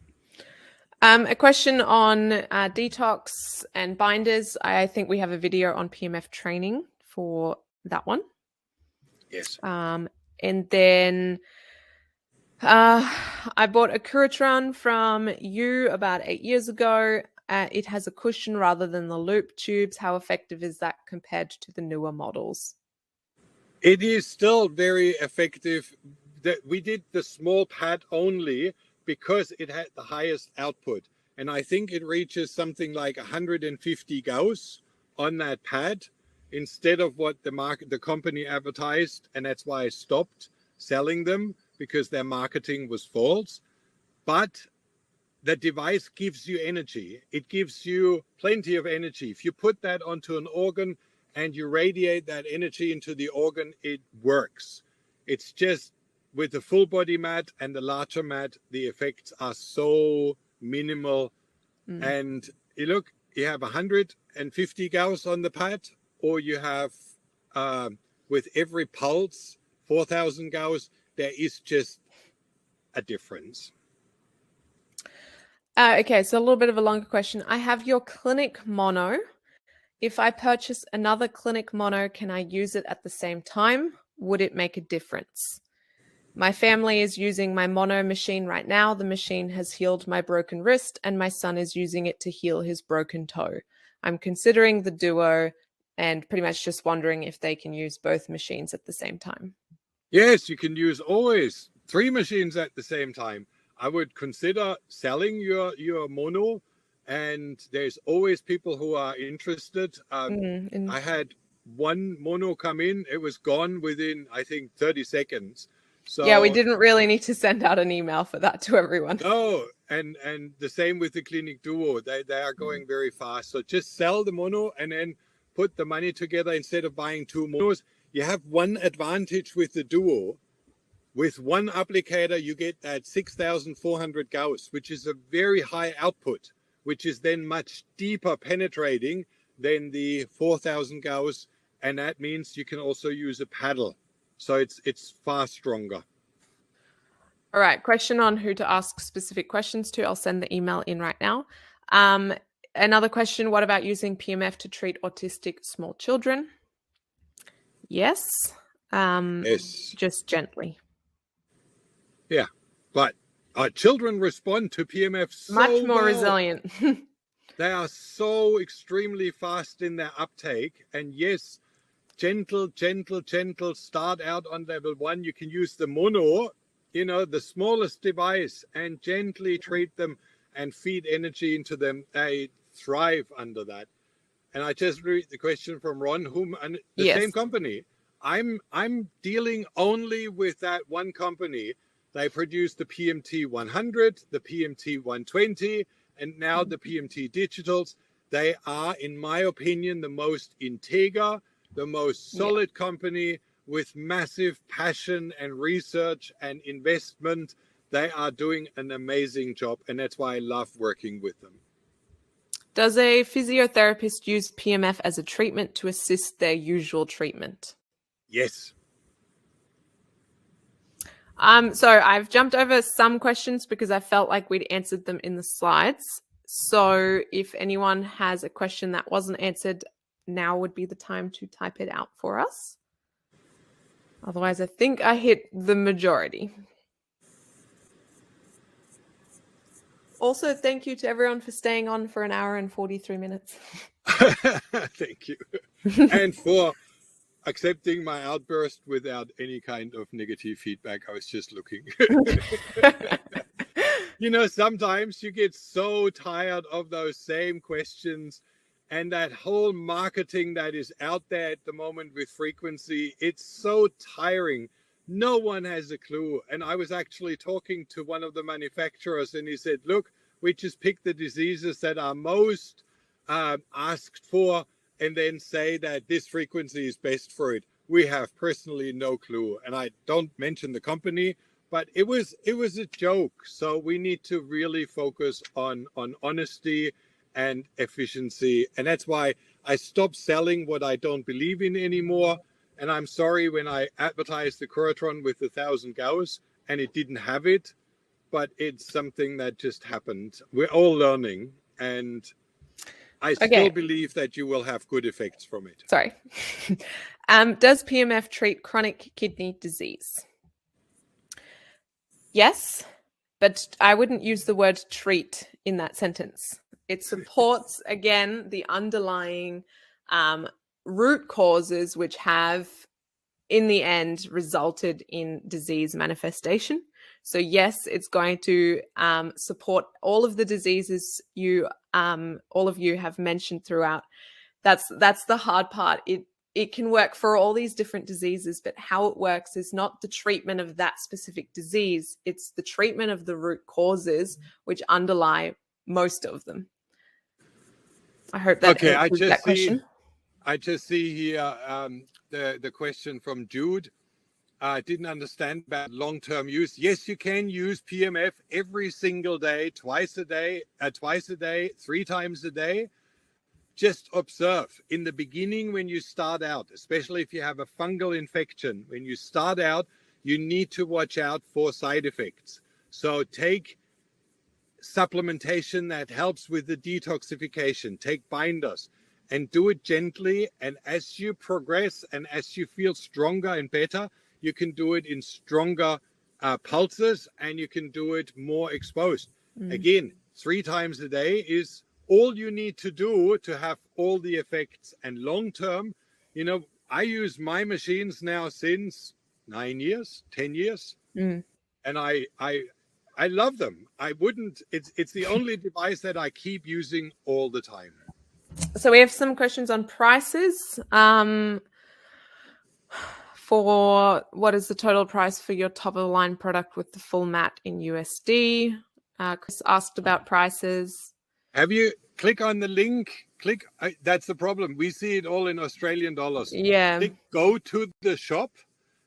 A question on detox and binders. I think we have a video on PEMF training for that one. Yes. And then I bought a Curatron from you about 8 years ago. It has a cushion rather than the loop tubes. How effective is that compared to the newer models? It is still very effective. We did the small pad only because it had the highest output. And I think it reaches something like 150 Gauss on that pad instead of what the company advertised. And that's why I stopped selling them, because their marketing was false. But the device gives you energy. It gives you plenty of energy. If you put that onto an organ and you radiate that energy into the organ, it works. It's just with the full body mat and the larger mat, the effects are so minimal. And you have 150 Gauss on the pad, or you have with every pulse 4,000 Gauss. There is just a difference. Okay, so a little bit of a longer question. I have your clinic mono. If I purchase another clinic mono, can I use it at the same time? Would it make a difference? My family is using my mono machine right now. The machine has healed my broken wrist, and my son is using it to heal his broken toe. I'm considering the duo and pretty much just wondering if they can use both machines at the same time. Yes, you can use always 3 machines at the same time. I would consider selling your mono, and there's always people who are interested. I had one mono come in, it was gone within, I think, 30 seconds. So yeah, we didn't really need to send out an email for that to everyone. No, and the same with the Clinic Duo. They are going very fast. So just sell the mono and then put the money together instead of buying 2 monos. You have one advantage with the Duo. With one applicator, you get that 6,400 Gauss, which is a very high output, which is then much deeper penetrating than the 4,000 Gauss. And that means you can also use a paddle. So it's far stronger. All right, question on who to ask specific questions to. I'll send the email in right now. Another question, what about using PMF to treat autistic small children? Yes. Yes. Just gently. Yeah, but our children respond to PMF so much more well. resilient. They are so extremely fast in their uptake. And yes, gentle, start out on level 1. You can use the mono, the smallest device, and gently treat them and feed energy into them. They thrive under that. And I just read the question from Ron, and the Yes. same company. I'm dealing only with that one company. They produce the PMT 100, the PMT 120, and now the PMT digitals. They are, in my opinion, the most integer, the most solid company with massive passion and research and investment. They are doing an amazing job, and that's why I love working with them. Does a physiotherapist use PMF as a treatment to assist their usual treatment? Yes. So I've jumped over some questions because I felt like we'd answered them in the slides. So if anyone has a question that wasn't answered, now would be the time to type it out for us. Otherwise, I think I hit the majority. Also, thank you to everyone for staying on for an hour and 43 minutes. Thank you. And for accepting my outburst without any kind of negative feedback. I was just looking. Sometimes you get so tired of those same questions, and that whole marketing that is out there at the moment with frequency, it's so tiring. No one has a clue. And I was actually talking to one of the manufacturers, and he said, look, we just pick the diseases that are most asked for, and then say that this frequency is best for it. We have personally no clue. And I don't mention the company, but it was a joke. So we need to really focus on honesty and efficiency. And that's why I stopped selling what I don't believe in anymore. And I'm sorry when I advertised the Curatron with 1,000 Gauss and it didn't have it, but it's something that just happened. We're all learning, and I still believe that you will have good effects from it. Sorry. Does PMF treat chronic kidney disease? Yes, but I wouldn't use the word treat in that sentence. It supports, again, the underlying root causes which have, in the end, resulted in disease manifestation. So yes, it's going to support all of the diseases all of you have mentioned throughout. That's the hard part. It can work for all these different diseases, but how it works is not the treatment of that specific disease. It's the treatment of the root causes which underlie most of them. I hope that answers that question. I just see here the question from Jude. I didn't understand about long-term use. Yes, you can use PMF every single day, twice a day, 3 times a day. Just observe in the beginning when you start out, especially if you have a fungal infection, when you start out, you need to watch out for side effects. So take supplementation that helps with the detoxification, take binders, and do it gently. And as you progress and as you feel stronger and better, you can do it in stronger pulses, and you can do it more exposed. Again, 3 times a day is all you need to do to have all the effects. And long term, you know, I use my machines now since 9 years, 10 years, and I love them. I wouldn't. It's the only device that I keep using all the time. So we have some questions on prices. For what is the total price for your top of the line product with the full mat in USD? Chris asked about prices. Have you click on the link? Click. That's the problem. We see it all in Australian dollars. Yeah. Go to the shop,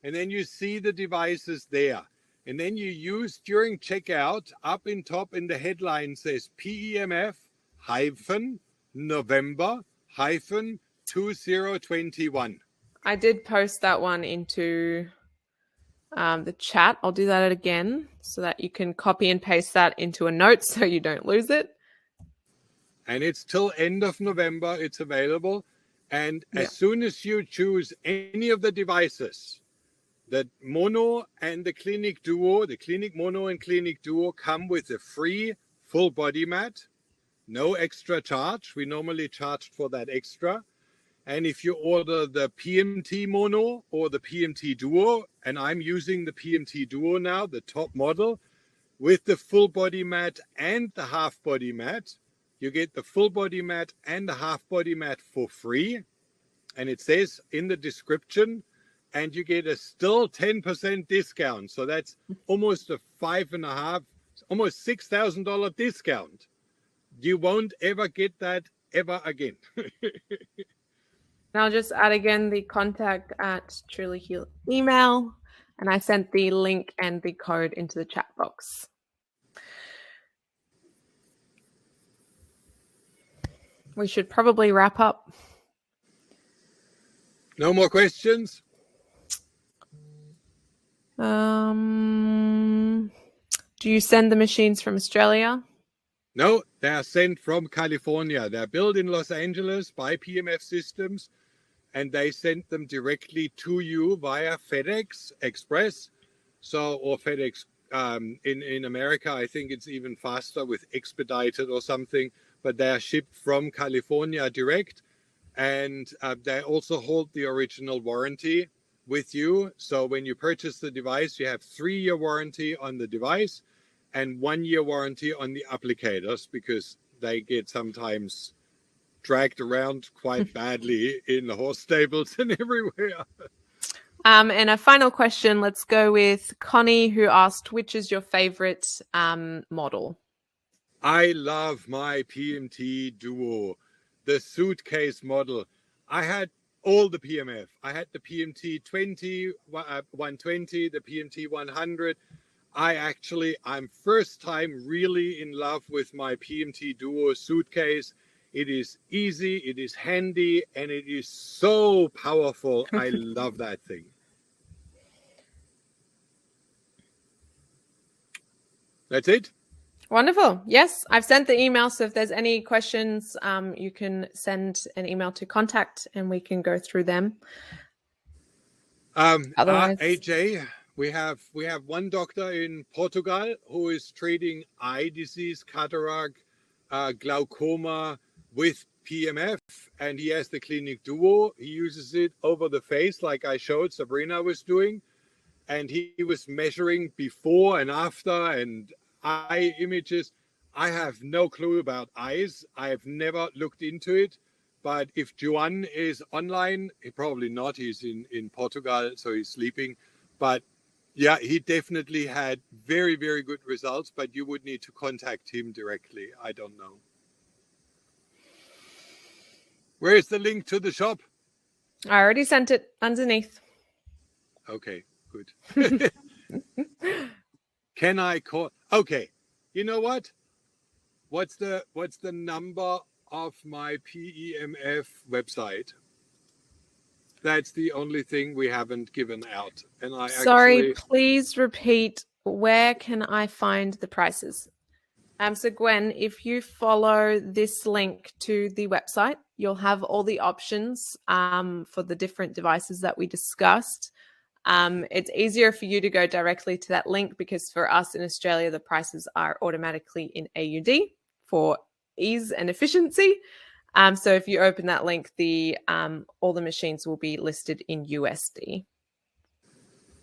and then you see the devices there. And then you use during checkout, up in top in the headline says PEMF November 2021. I did post that one into the chat. I'll do that again so that you can copy and paste that into a note so you don't lose it. And it's till end of November. It's available. And as soon as you choose any of the devices, the Mono and the Clinic Duo, the Clinic Mono and Clinic Duo come with a free full body mat, no extra charge. We normally charge for that extra. And if you order the PMT Mono or the PMT Duo, and I'm using the PMT Duo now, the top model, with the full body mat and the half body mat, you get the full body mat and the half body mat for free. And it says in the description, and you get a still 10% discount. So that's almost a almost $6,000 discount. You won't ever get that ever again. And I'll just add again the contact at Truly Heal email, and I sent the link and the code into the chat box. We should probably wrap up. No more questions? Do you send the machines from Australia? No, they are sent from California. They're built in Los Angeles by PMF Systems, and they send them directly to you via FedEx Express. So, or FedEx in America, I think it's even faster with Expedited or something, but they are shipped from California direct. And they also hold the original warranty with you. So when you purchase the device, you have 3-year warranty on the device and 1-year warranty on the applicators, because they get sometimes dragged around quite badly in the horse stables and everywhere. And a final question, let's go with Connie, who asked, which is your favorite model? I love my PMT Duo, the suitcase model. I had all the PMF. I had the PMT 120, the PMT 100. I'm first time really in love with my PMT Duo suitcase. It is easy, it is handy, and it is so powerful. I love that thing. That's it. Wonderful. Yes, I've sent the email. So if there's any questions, you can send an email to contact and we can go through them. Otherwise, AJ, we have one doctor in Portugal who is treating eye disease, cataract, glaucoma with PMF, and he has the Clinic Duo. He uses it over the face like I showed Sabrina was doing, and he was measuring before and after and eye images. I have no clue about eyes. I have never looked into it, but if Juan is online, probably not. He's in Portugal, so he's sleeping. But yeah, he definitely had very, very good results, but you would need to contact him directly. I don't know. Where is the link to the shop? I already sent it underneath. Okay, good. Can I call? Okay, you know what? What's the number of my PEMF website? That's the only thing we haven't given out. And Sorry, please repeat. Where can I find the prices? So Gwen, if you follow this link to the website, you'll have all the options for the different devices that we discussed. It's easier for you to go directly to that link because for us in Australia, the prices are automatically in AUD for ease and efficiency. So if you open that link, all the machines will be listed in USD.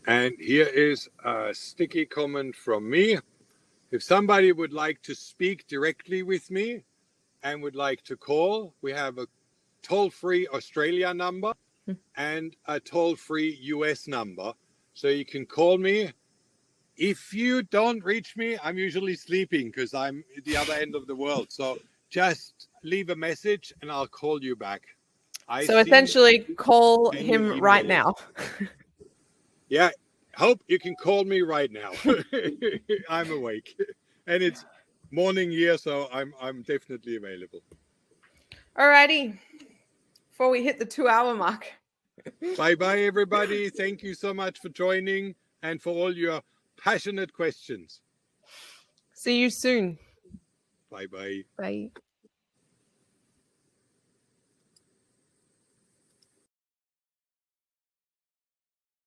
And here is a sticky comment from me. If somebody would like to speak directly with me and would like to call, we have a toll-free Australia number and a toll-free US number. So you can call me. If you don't reach me, I'm usually sleeping because I'm at the other end of the world. So just leave a message and I'll call you back. So essentially call him right now. Yeah, hope you can call me right now. I'm awake. And it's morning here, so I'm definitely available. Alrighty. Before we hit the 2-hour mark. Bye-bye, everybody. Thank you so much for joining and for all your passionate questions. See you soon. Bye-bye. Bye.